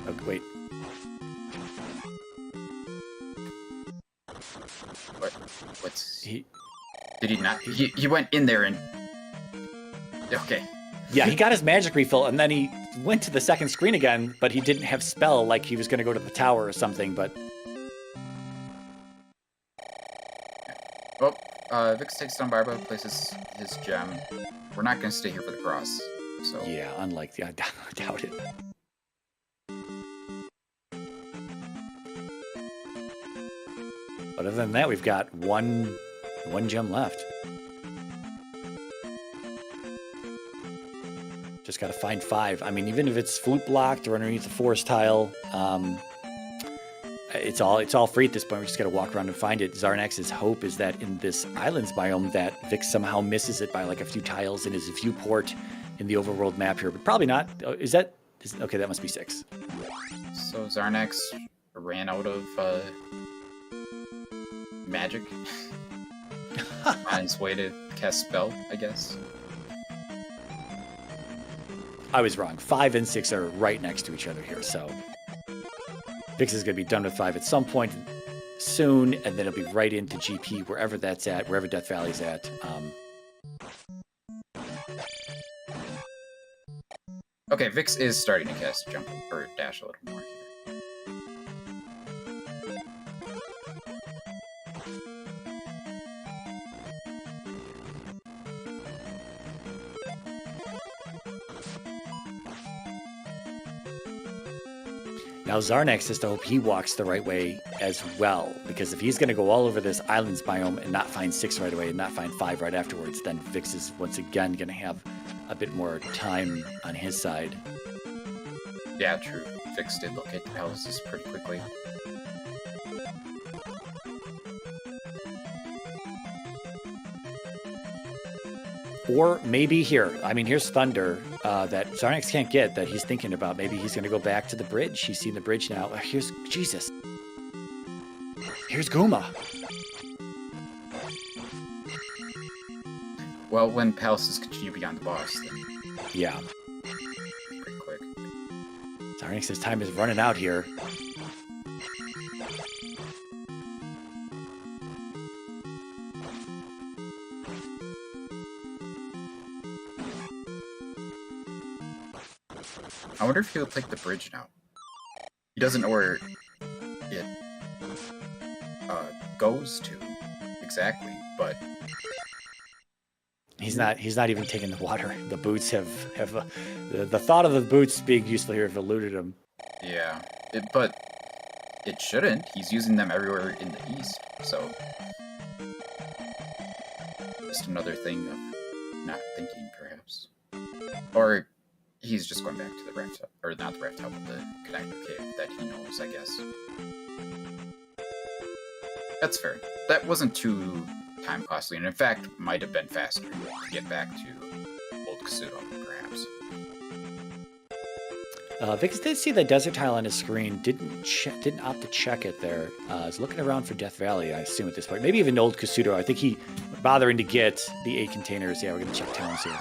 Oh, wait. What's he? Did he not? He went in there and. Okay. Yeah, he got his magic refill, and then he went to the second screen again, but he didn't have spell, like he was going to go to the tower or something, but... Well, Vix takes down Barba, places his gem. We're not going to stay here for the cross, so... Yeah, unlikely. I doubt it. Other than that, we've got one gem left. Just got to find 5. I mean, even if it's flute blocked or underneath the forest tile, it's all free at this point. We just got to walk around and find it. Xarnax's hope is that in this islands biome that Vix somehow misses it by like a few tiles in his viewport in the overworld map here, but probably not. Okay, that must be 6. So Xarnax ran out of magic on his way to cast spell, I guess. I was wrong. 5 and 6 are right next to each other here, so Vix is going to be done with 5 at some point soon, and then it'll be right into GP, wherever that's at, wherever Death Valley's at. Okay, Vix is starting to cast jump or dash a little more here. Now Xarnax has to hope he walks the right way as well, because if he's going to go all over this islands biome and not find 6 right away and not find 5 right afterwards, then Vix is once again going to have a bit more time on his side. Yeah, true. Vix did locate the palaces pretty quickly. Or maybe here. I mean, here's Thunder that Xarnax can't get, that he's thinking about. Maybe he's going to go back to the bridge. He's seen the bridge now. Here's Jesus. Here's Guma. Well, when palaces continue beyond the boss, then yeah, pretty quick. Xarnax's time is running out here. I wonder if he'll take the bridge now. He doesn't know where it goes to exactly, but he's not even taking the water. The boots have the thought of the boots being useful here have eluded him. Yeah, but it shouldn't. He's using them everywhere in the east, so just another thing of not thinking, perhaps. Or he's just going back to the raft, or not the raft hub, but the connector cave that he knows, I guess. That's fair. That wasn't too time costly, and in fact, might have been faster to get back to Old Kasuto, perhaps. Vix did see the desert tile on his screen. Didn't opt to check it there. Is looking around for Death Valley, I assume, at this point. Maybe even Old Kasuto. I think he bothering to get the 8 containers. Yeah, we're gonna check towns here.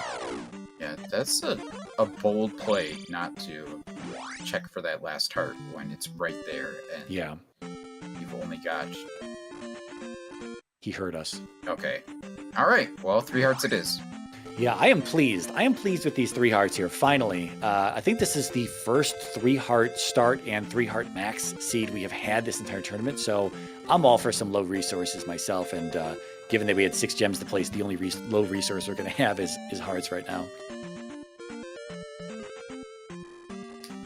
Yeah, that's a bold play not to check for that last heart when it's right there, and yeah, you've only got... He heard us. Okay. Alright, well, 3 hearts it is. Yeah, I am pleased. I am pleased with these 3 hearts here, finally. I think this is the first 3-heart start and 3-heart max seed we have had this entire tournament, so I'm all for some low resources myself, and given that we had 6 gems to place, the only low resource we're going to have is hearts right now.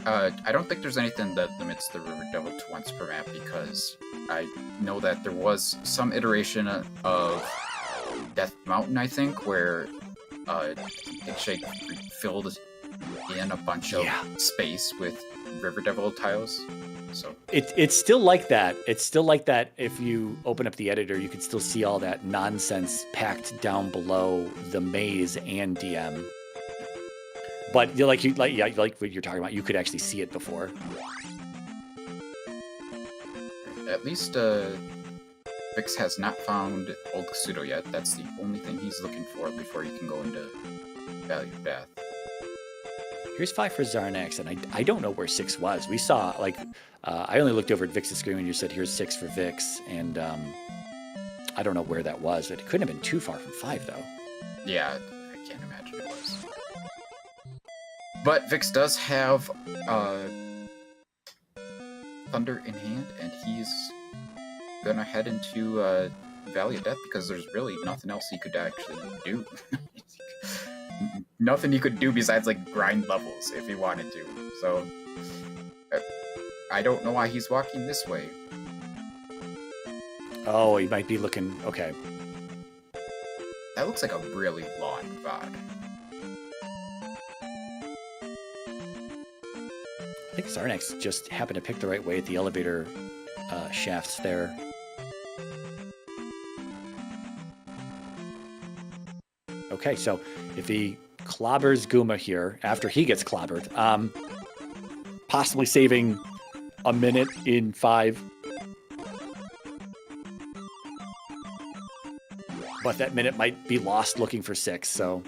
I don't think there's anything that limits the River Devil to once per map, because I know that there was some iteration of Death Mountain, I think, where Big Shake filled in a bunch of space with River Devil tiles. So it's still like that. It's still like that. If you open up the editor, you can still see all that nonsense packed down below the maze and DM. But like what you're talking about, you could actually see it before. At least Vix has not found Old Kasuto yet. That's the only thing he's looking for before he can go into Valley of Death. Here's 5 for Xarnax, and I don't know where 6 was. We saw, like, I only looked over at Vix's screen when you said, here's 6 for Vix, and I don't know where that was. It couldn't have been too far from 5, though. Yeah, I can't imagine it was. But Vix does have Thunder in hand, and he's gonna head into Valley of Death because there's really nothing else he could actually do. Nothing he could do besides like grind levels if he wanted to. So I don't know why he's walking this way. Oh, he might be looking... Okay. That looks like a really long VOD. I think Xarnax just happened to pick the right way at the elevator shafts there. Okay, so if he clobbers Guma here, after he gets clobbered, possibly saving a minute in 5. But that minute might be lost looking for 6, so...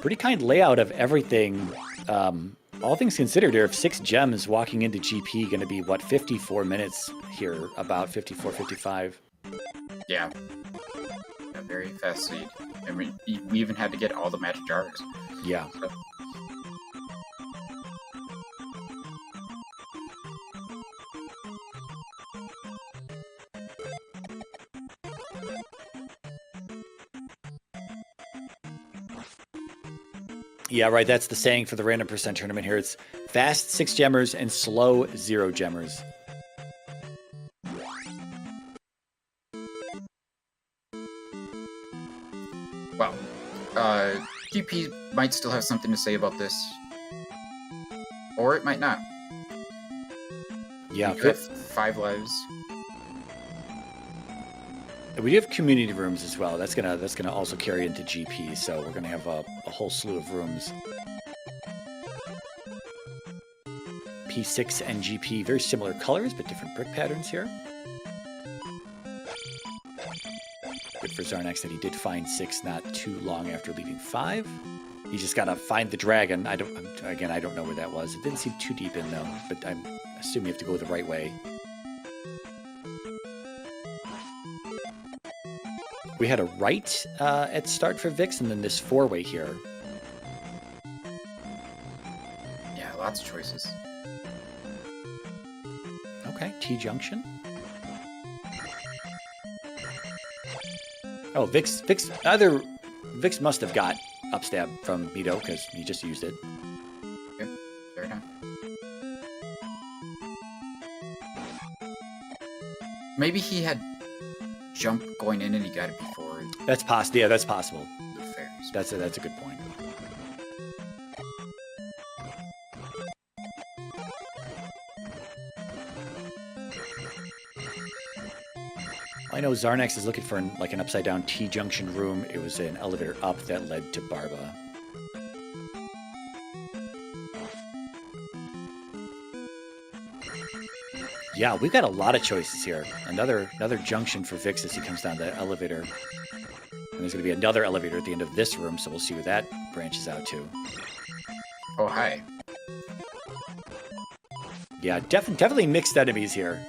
Pretty kind layout of everything. All things considered, there are 6 gems walking into GP going to be, what, 54 minutes here, about 54, 55. Yeah. Very fast speed. I mean, we even had to get all the magic jars. Yeah. So. Yeah, right. That's the saying for the random percent tournament here. It's fast 6 gemmers and slow 0 gemmers. Well, GP might still have something to say about this. Or it might not. Yeah. We have 5 lives. We do have community rooms as well. That's gonna also carry into GP, so we're gonna have a whole slew of rooms. P6 and GP, very similar colors, but different brick patterns here. Good for Xarnax that he did find 6 not too long after leaving 5. He just gotta find the dragon. I don't know where that was. It didn't seem too deep in though, but I'm assuming you have to go the right way. We had a right at start for Vix, and then this 4-way here. Yeah, lots of choices. Okay, T-junction. Oh, Vix must have got upstab from Mito, because he just used it. Yep, fair enough. Maybe he had jump going in and he got it before. That's possible. Yeah, that's possible. The fairies. That's a good point. I know Xarnax is looking for an upside down T-junction room. It was an elevator up that led to Barba. Yeah, we've got a lot of choices here. Another junction for Vix as he comes down the elevator. And there's going to be another elevator at the end of this room, so we'll see where that branches out to. Oh, hi. Yeah, definitely mixed enemies here.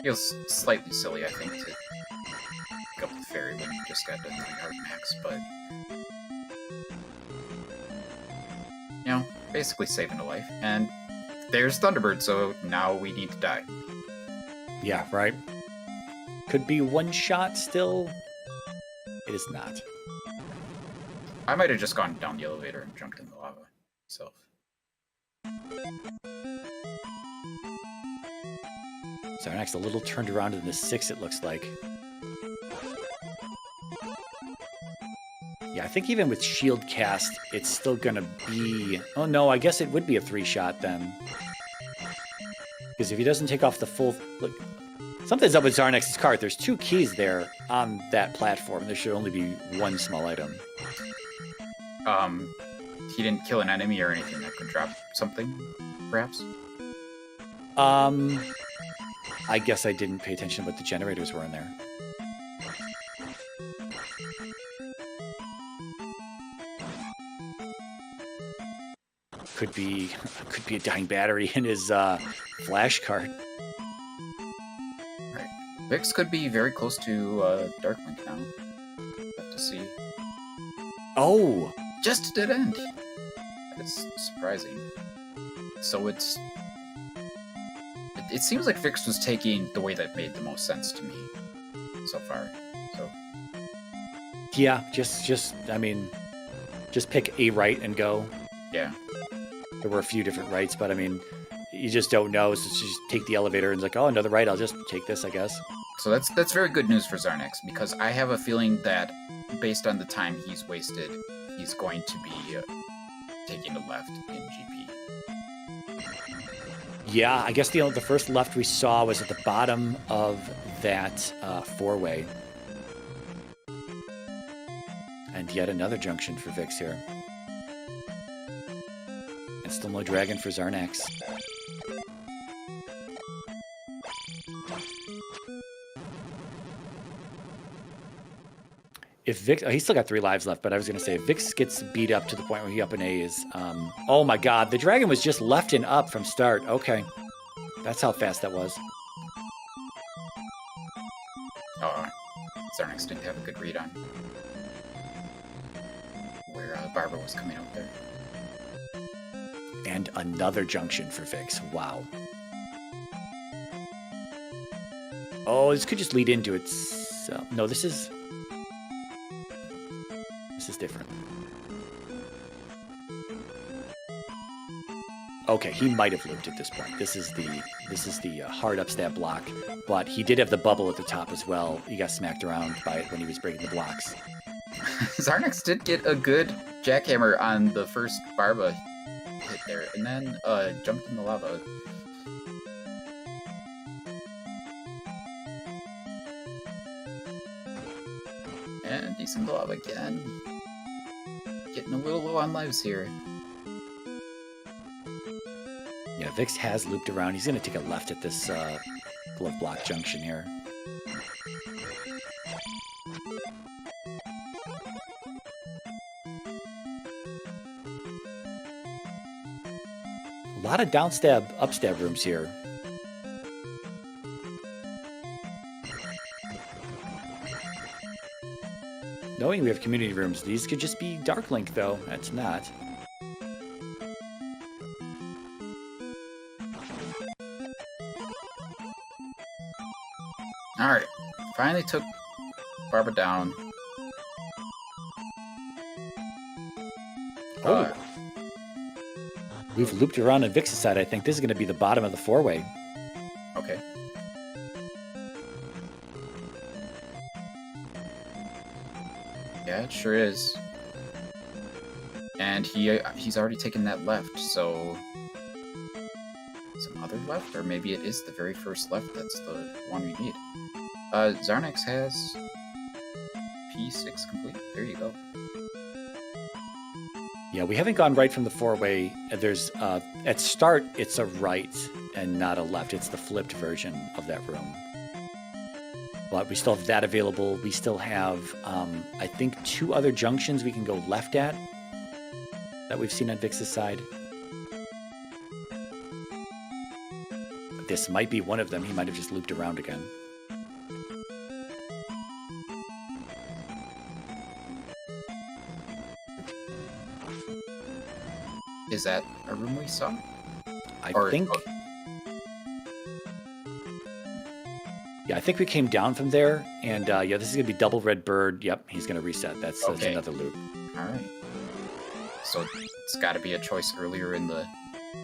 Feels slightly silly, I think, to pick up the fairy when you just got a 3-heart max, but... You know, basically saving a life. And there's Thunderbird, so now we need to die. Yeah, right. Could be one shot still. It is not. I might have just gone down the elevator and jumped in the lava myself. Xarnax a little turned around in the 6, it looks like. Yeah, I think even with shield cast, it's still gonna be... Oh no, I guess it would be a 3-shot then. Because if he doesn't take off the full... Look, something's up with Xarnax's cart. There's 2 keys there on that platform. There should only be 1 small item. He didn't kill an enemy or anything that could drop something, perhaps? I guess I didn't pay attention to what the generators were in there. Could be a dying battery in his flash cart. Right. Vix could be very close to Darklink now. Have to see. Oh! Just a dead end! That's surprising. So it seems like Vix was taking the way that made the most sense to me so far. So yeah, just pick a right and go. Yeah. There were a few different rights, but I mean, you just don't know. So just take the elevator and it's like, oh, another right. I'll just take this, I guess. So that's very good news for Xarnax, because I have a feeling that based on the time he's wasted, he's going to be taking a left in GP. Yeah, I guess the first left we saw was at the bottom of that four-way. And yet another junction for Vix here. And still no dragon for Xarnax. If Vix, oh, he's still got 3 lives left, but I was going to say if Vix gets beat up to the point where he up an A is, oh my god, the dragon was just left and up from start. Okay. That's how fast that was. Oh, Xarnax didn't have a good read on where Barbara was coming out there. And another junction for Vix. Wow. Oh, this could just lead into it. No, this is different. Okay, he might have looped at this point. This is the hard upstab block, but he did have the bubble at the top as well. He got smacked around by it when he was breaking the blocks. Xarnax did get a good jackhammer on the first Barba hit there, and then jumped in the lava. And decent lava again. Getting a little low on lives here. Yeah, Vix has looped around. He's going to take a left at this glove block junction here. A lot of downstab, upstab rooms here. Knowing we have community rooms, these could just be Dark Link, though. That's not. Alright, finally took Barbara down. Oh. We've looped around on Vix's side. I think this is going to be the bottom of the four-way. Okay. Yeah, it sure is. And he's already taken that left, so some other left, or maybe it is the very first left that's the one we need. Xarnax has P6 complete. There you go. Yeah, we haven't gone right from the four-way. There's at start it's a right and not a left. It's the flipped version of that room. But we still have that available. We still have, I think, 2 other junctions we can go left at that we've seen on Vix's side. This might be one of them. He might have just looped around again. Is that a room we saw? I think... Yeah, I think we came down from there, and yeah, this is going to be double red bird. Yep, he's going to reset. That's another loop. All right. So it's got to be a choice earlier in the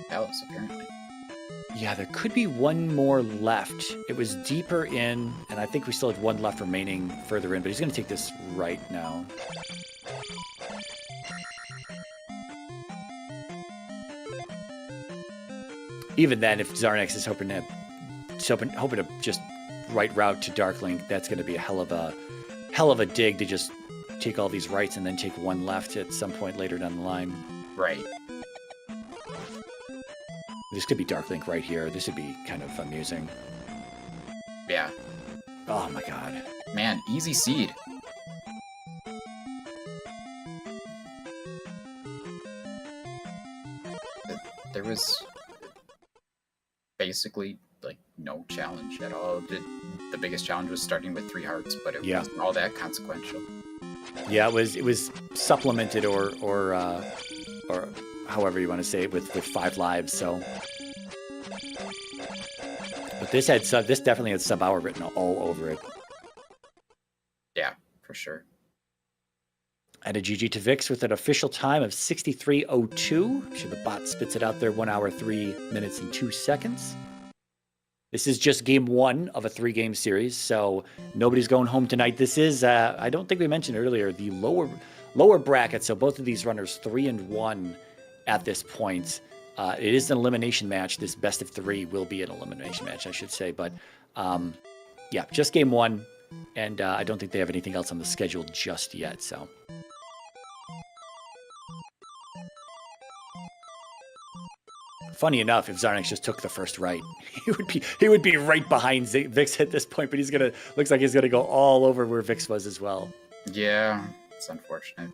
palace, apparently. Yeah, there could be one more left. It was deeper in, and I think we still had one left remaining further in, but he's going to take this right now. Even then, if Xarnax is hoping to just right route to Darklink, that's going to be a hell of a dig to just take all these rights and then take one left at some point later down the line. Right. This could be Darklink right here. This would be kind of amusing. Yeah. Oh my god. Man, easy seed. There was basically like no challenge at all. The biggest challenge was starting with 3 hearts, but it wasn't all that consequential. Yeah, it was supplemented or however you want to say it with 5 lives. So, but this definitely had sub-hour written all over it. Yeah, for sure. And a GG to Vix with an official time of 63:02. I'm sure the bot spits it out there, 1 hour, 3 minutes, and 2 seconds. This is just game 1 of a 3-game series, so nobody's going home tonight. This is, I don't think we mentioned earlier, the lower bracket. So both of these runners 3 and 1 at this point. It is an elimination match. This best of 3 will be an elimination match, I should say. But yeah, just game 1. And I don't think they have anything else on the schedule just yet. So. Funny enough, if Xarnax just took the first right, he would be right behind Vix at this point. But looks like he's gonna go all over where Vix was as well. Yeah, it's unfortunate.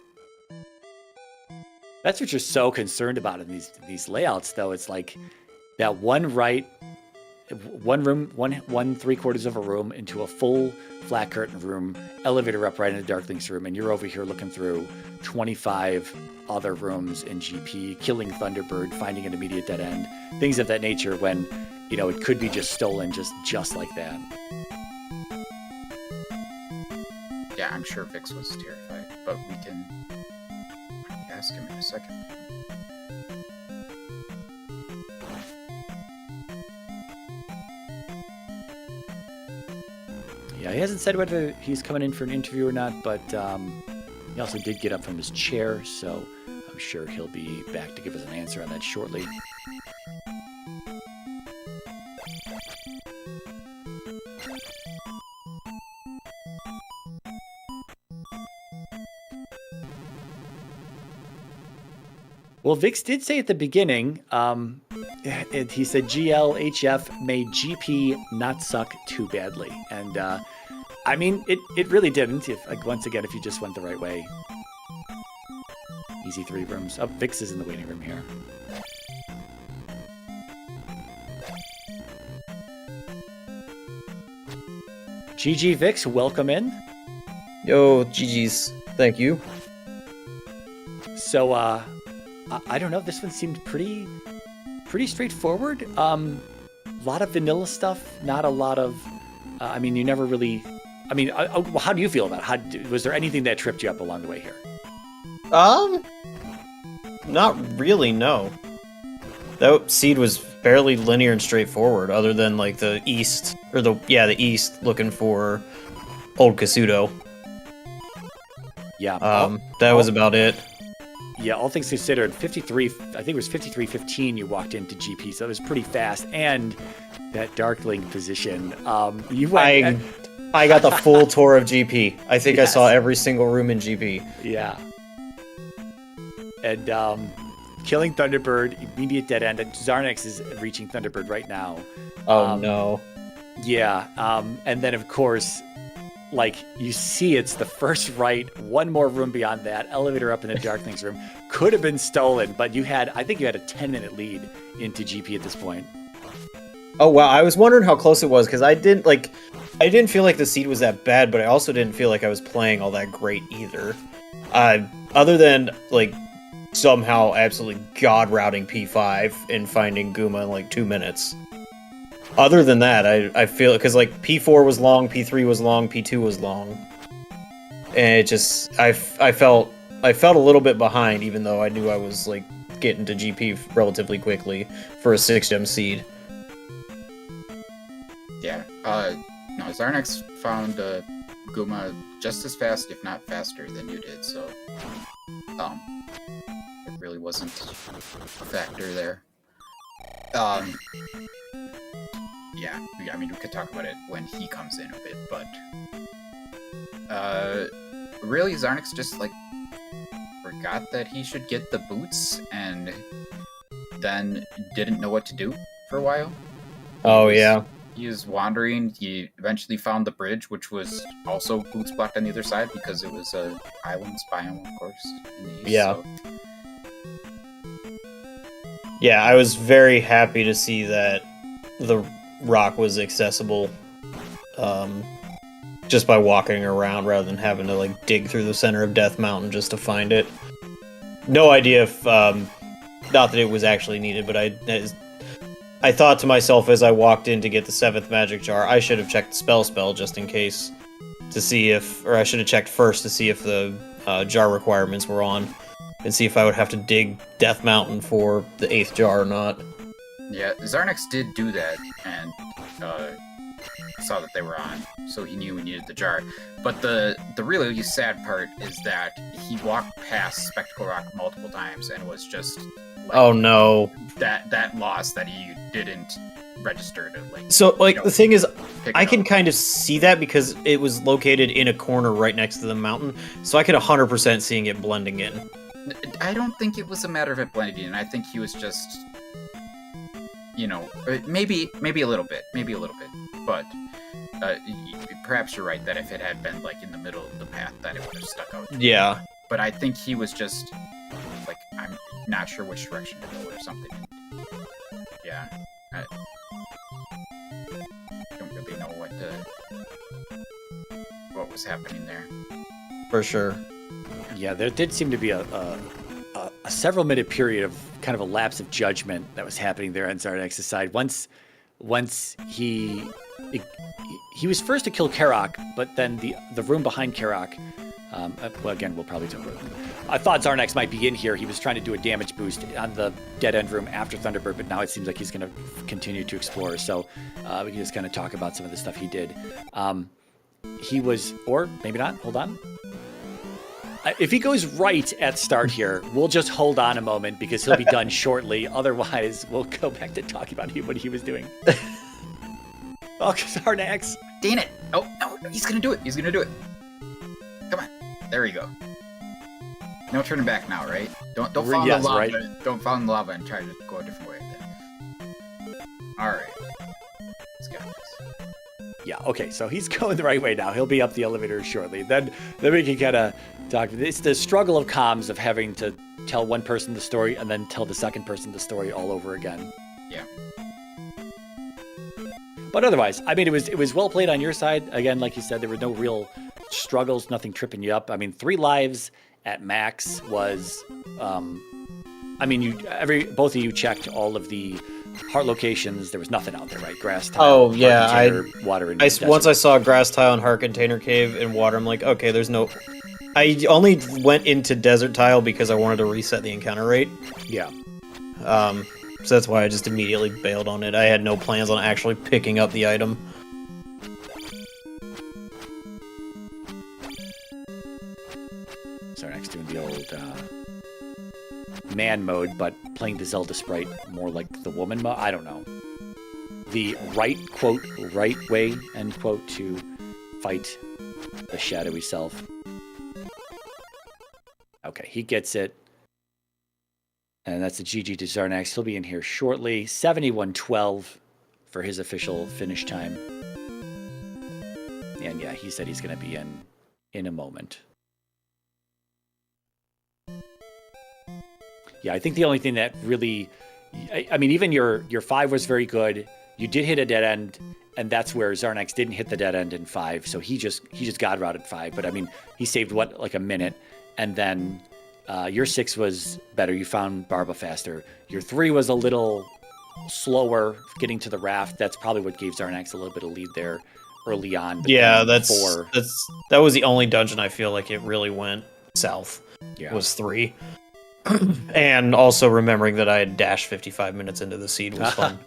That's what you're so concerned about in these layouts, though. It's like that one right, one room, one 3/4 of a room into a full flat curtain room, elevator up right into Darkling's room, and you're over here looking through 25 other rooms in GP, killing Thunderbird, finding an immediate dead end, things of that nature. When it could be just stolen, just like that. Yeah, I'm sure Vix was terrified, but we can ask him in a second. Yeah, he hasn't said whether he's coming in for an interview or not, but he also did get up from his chair, so I'm sure he'll be back to give us an answer on that shortly. Well, Vix did say at the beginning, he said GLHF made GP not suck too badly. And, I mean, it really didn't, once again, if you just went the right way. Easy 3 rooms. Oh, Vix is in the waiting room here. GG Vix, welcome in. Yo, GG's. Thank you. So, I don't know. This one seemed pretty straightforward. A lot of vanilla stuff, not a lot of. I mean, you never really. I mean, how do you feel about it? Was there anything that tripped you up along the way here? Not really. No. That seed was fairly linear and straightforward, other than like the east the east looking for Old Kasuto. Yeah. That was about it. Yeah, all things considered, 53, I think it was 53:15 you walked into GP, so it was pretty fast. And that Darkling position, you went... I got the full tour of GP. I think Yes. I saw every single room in GP. Yeah. And killing Thunderbird, immediate dead end. Xarnax is reaching Thunderbird right now. Oh, no. Yeah, and then, of course... Like, you see it's the first right, one more room beyond that, elevator up in the Darkling's room. Could have been stolen, but I think you had a 10-minute lead into GP at this point. Oh, wow. I was wondering how close it was, because I didn't feel like the seed was that bad, but I also didn't feel like I was playing all that great either. Other than, like, somehow absolutely god-routing P5 and finding Guma in, like, 2 minutes. Other than that, I feel... Because, like, P4 was long, P3 was long, P2 was long. And it just... I felt a little bit behind, even though I knew I was, like, getting to GP relatively quickly for a 6-gem seed. Yeah. No, Xarnax found Guma just as fast, if not faster, than you did, so... it really wasn't a factor there. Yeah, I mean, we could talk about it when he comes in a bit, but... really, Xarnax just, like, forgot that he should get the boots, and then didn't know what to do for a while. Yeah. He was wandering, he eventually found the bridge, which was also boots blocked on the other side, because it was a islands biome, of course, in the east, Yeah. so... Yeah, I was very happy to see that the rock was accessible just by walking around rather than having to like dig through the center of Death Mountain just to find it. No idea if not that it was actually needed, but I thought to myself as I walked in to get the 7th magic jar, I should have checked the spell just in case to see if, or I should have checked first to see if the jar requirements were on and see if I would have to dig Death Mountain for the 8th jar or not. Yeah, Xarnax did do that, and saw that they were on, so he knew he needed the jar. But the really sad part is that he walked past Spectacle Rock multiple times and was just Like, oh no. That loss that he didn't register to like. So like you know, the thing is, pick I it can up. kind of see that because it was located in a corner right next to the mountain, so I could 100% seeing it blending in. I don't think it was a matter of it blending in. I think he was just, maybe a little bit, but perhaps you're right that if it had been like in the middle of the path, that it would have stuck out. Yeah. But I think he was just like, I'm not sure which direction to go or something. Yeah, I don't really know what was happening there. For sure. Yeah, there did seem to be a several minute period of kind of a lapse of judgment that was happening there on Xarnax's side. Once he was first to kill Karok, but then the room behind Karok. Well, again, we'll probably talk about it. I thought Xarnax might be in here. He was trying to do a damage boost on the dead end room after Thunderbird, but now it seems like he's going to continue to explore. So we can just kind of talk about some of the stuff he did. He was, or maybe not. Hold on. If he goes right at start here, we'll just hold on a moment because he'll be done shortly. Otherwise, we'll go back to talking about what he was doing. Oh, Xarnax. Dang it! Oh, no, he's gonna do it. He's gonna do it. Come on. There you go. No turning back now, right? Don't fall in the lava. Right? Don't fall in the lava and try to go a different way. Alright. Let's get this. Yeah, okay, so he's going the right way now. He'll be up the elevator shortly. Then we can kind of talk. It's the struggle of comms of having to tell one person the story and then tell the second person the story all over again. Yeah. But otherwise, I mean, it was well played on your side. Again, like you said, there were no real struggles, nothing tripping you up. I mean, 3 lives at max was, I mean, both of you checked all of the heart locations. There was nothing out there, right? Grass tile. Oh yeah, container, water. And once I saw grass tile and heart container cave and water, I'm like, okay, there's no. I only went into desert tile because I wanted to reset the encounter rate. Yeah. So that's why I just immediately bailed on it. I had no plans on actually picking up the item. Xarnax doing the old man mode, but playing the Zelda sprite more like the woman mode. I don't know. The right way, end quote, to fight the shadowy self. Okay, he gets it. And that's a GG to Xarnax. He'll be in here shortly. 71-12 for his official finish time. And yeah, he said he's going to be in a moment. Yeah, I think the only thing that really, I mean, even your 5 was very good. You did hit a dead end, and that's where Xarnax didn't hit the dead end in 5. So he just god routed 5. But I mean, he saved like a minute, and then your 6 was better. You found Barba faster. Your 3 was a little slower getting to the raft. That's probably what gave Xarnax a little bit of lead there early on. But yeah, that was the only dungeon I feel like it really went south. Yeah. Was 3. And also remembering that I had dashed 55 minutes into the seed was fun.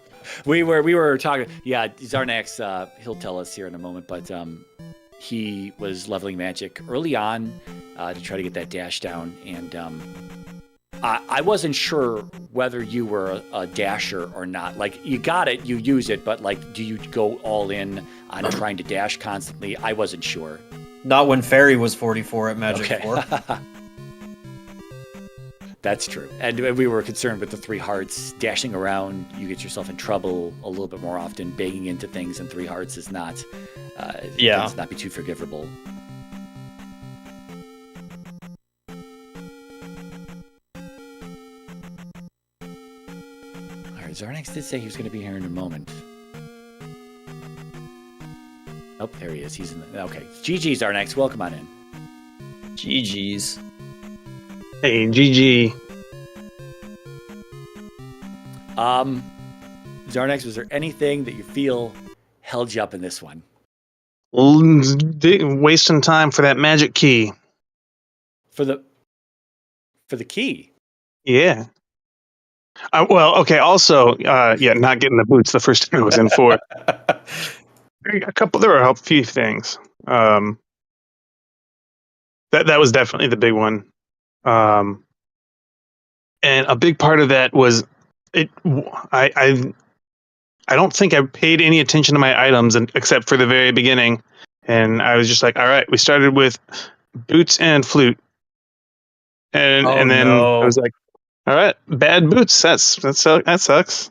we were talking. Yeah, Xarnax. He'll tell us here in a moment, but he was leveling magic early on to try to get that dash down, and I wasn't sure whether you were a dasher or not. Like, you got it, you use it, but like, do you go all in on trying to dash constantly? I wasn't sure. Not when Fairy was 44 at Magic 4. That's true. And we were concerned with the 3 hearts. Dashing around, you get yourself in trouble a little bit more often. Banging into things in 3 hearts is not, tends not be too forgivable. All right, Xarnax did say he was going to be here in a moment. Oh, there he is. He's in the... Okay. GG, Xarnax. Welcome on in. GG's. Hey, GG. Xarnax, was there anything that you feel held you up in this one? Wasting time for that magic key. For the key? Yeah. Well, okay. Also, not getting the boots the first time I was in 4. There were a few things. That was definitely the big one. and a big part of that was it. I don't think I paid any attention to my items except for the very beginning, and I was just like, all right, we started with boots and flute, and then I was like, all right, bad boots. That sucks.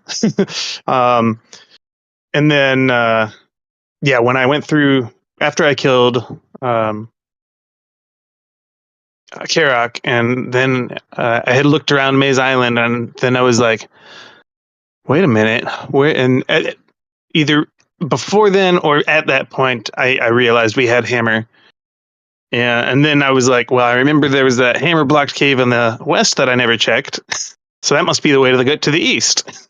And then when I went through after I killed Karak, and then I had looked around Maze Island, and then I was like, wait a minute, where? And either before then or at that point, I realized we had hammer. Yeah, and then I was like, well, I remember there was that hammer blocked cave in the west that I never checked, so that must be the way to the east.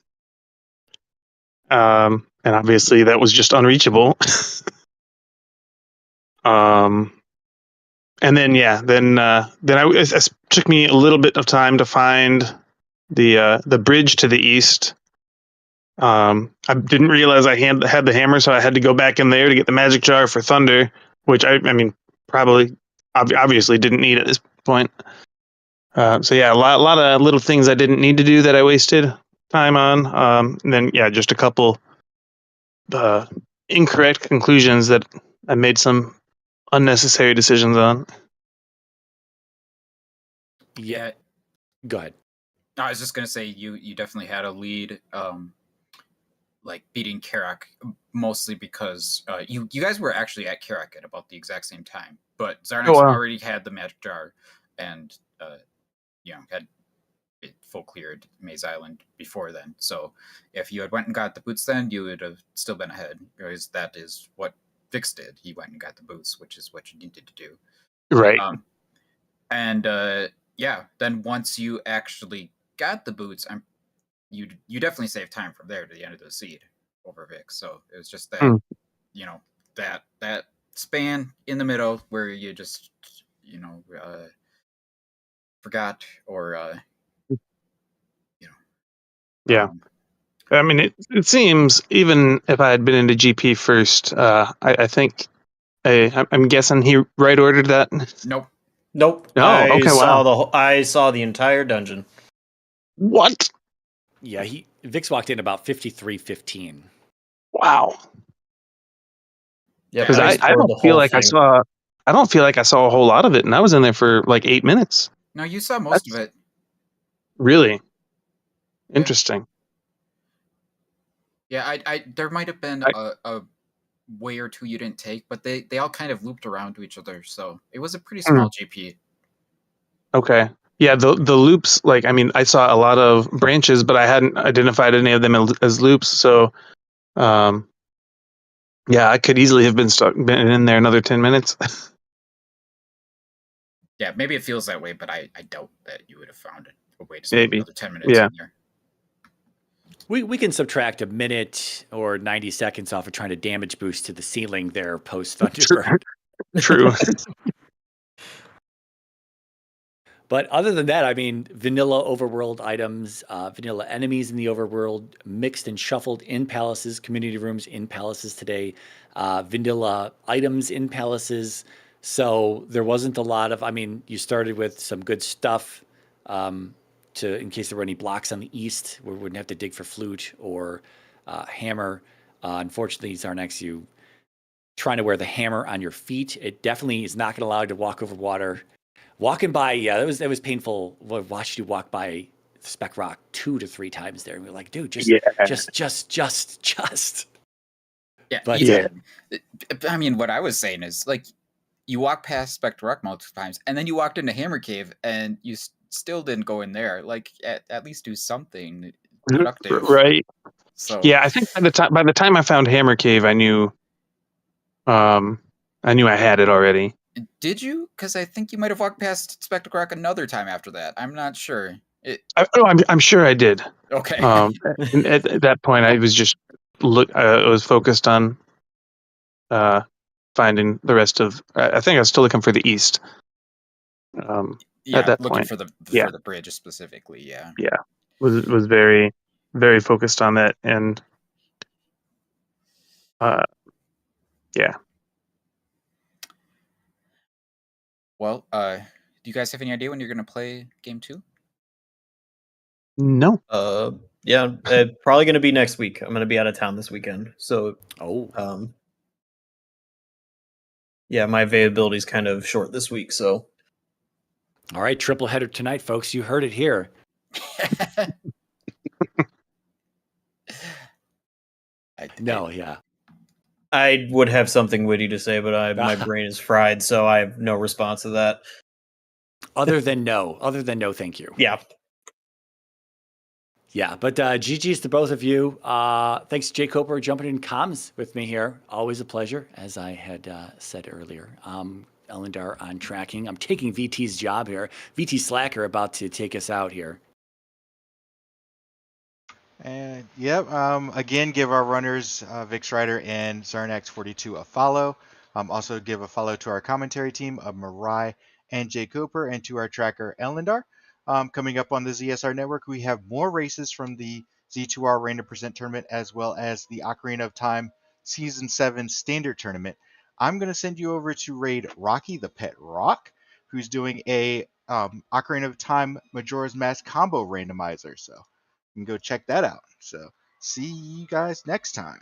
And obviously that was just unreachable. And then it took me a little bit of time to find the bridge to the east. I didn't realize I had the hammer, so I had to go back in there to get the magic jar for thunder, which I mean probably obviously didn't need at this point. So yeah, a lot of little things I didn't need to do that I wasted time on. And then just a couple incorrect conclusions that I made some unnecessary decisions on. Yeah. Go ahead. I was just gonna say you definitely had a lead, like beating Karak, mostly because you guys were actually at Karak at about the exact same time, but Xarnax already had the magic jar, and had it full cleared Maze Island before then. So if you had went and got the boots, then you would have still been ahead, because that is what Vix did. He went and got the boots, which is what you needed to do. Right. Then once you actually got the boots, you definitely saved time from there to the end of the seed over Vix. So it was just that that span in the middle where you just forgot or yeah. I mean, it seems, even if I had been into GP first, I think I'm guessing he right ordered that. Nope. Oh, okay. I saw the entire dungeon. What? Yeah, Vix walked in about 53:15. Wow. Yeah, because I don't feel like I saw a whole lot of it, and I was in there for like 8 minutes. No, you saw most of it. Really interesting. Yeah, I there might have been a way or two you didn't take, but they all kind of looped around to each other, so it was a pretty small GP. Okay. Yeah, the loops, like, I mean, I saw a lot of branches, but I hadn't identified any of them as loops, so yeah, I could easily have been in there another 10 minutes. Yeah, maybe it feels that way, but I doubt that you would have found a way to spend another 10 minutes in there. We can subtract a minute or 90 seconds off of trying to damage boost to the ceiling there post Thunderburn. True. But other than that, I mean, vanilla overworld items, vanilla enemies in the overworld, mixed and shuffled in palaces, community rooms in palaces today, vanilla items in palaces. So there wasn't a lot of, I mean, you started with some good stuff in case there were any blocks on the east where we wouldn't have to dig for flute or hammer. Unfortunately, Xarnax, you trying to wear the hammer on your feet. It definitely is not going to allow you to walk over water. Walking by, that was painful. Watched you walk by Spec Rock 2 to 3 times there, and we were like, dude, just. Yeah, but I mean, what I was saying is, like, you walk past Spectre Rock multiple times, and then you walked into Hammer Cave, and you still didn't go in there. Like, at least do something productive, right? So yeah, I think by the time I found Hammer Cave, I knew I had it already. Did you? Because I think you might have walked past Spectre Rock another time after that. I'm not sure. I'm sure I did. Okay. At that point, I was just I was focused on finding the rest of. I think I was still looking for the east. At that looking point, for the bridge specifically. Yeah. Yeah, was very, very focused on that, and yeah. Well, do you guys have any idea when you're going to play game 2? No. Yeah, probably going to be next week. I'm going to be out of town this weekend, so yeah, my availability is kind of short this week. So, all right, triple header tonight, folks. You heard it here. No, yeah. I would have something witty to say, but my brain is fried, so I have no response to that. Other than no, thank you. Yeah. Yeah, but GG's to both of you. Thanks, Jay Coper, jumping in comms with me here. Always a pleasure, as I had said earlier. Elendar on tracking. I'm taking VT's job here. VT Slacker about to take us out here. And yep, again, give our runners Vix Rider and Xarnax 42 a follow. Also give a follow to our commentary team of Mirai and Jay Cooper, and to our tracker Elendar. Coming up on the ZSR network, we have more races from the Z2R Random Percent Tournament, as well as the Ocarina of Time Season 7 Standard Tournament. I'm going to send you over to raid Rocky the Pet Rock, who's doing a Ocarina of Time Majora's Mask combo randomizer. So you can go check that out. So see you guys next time.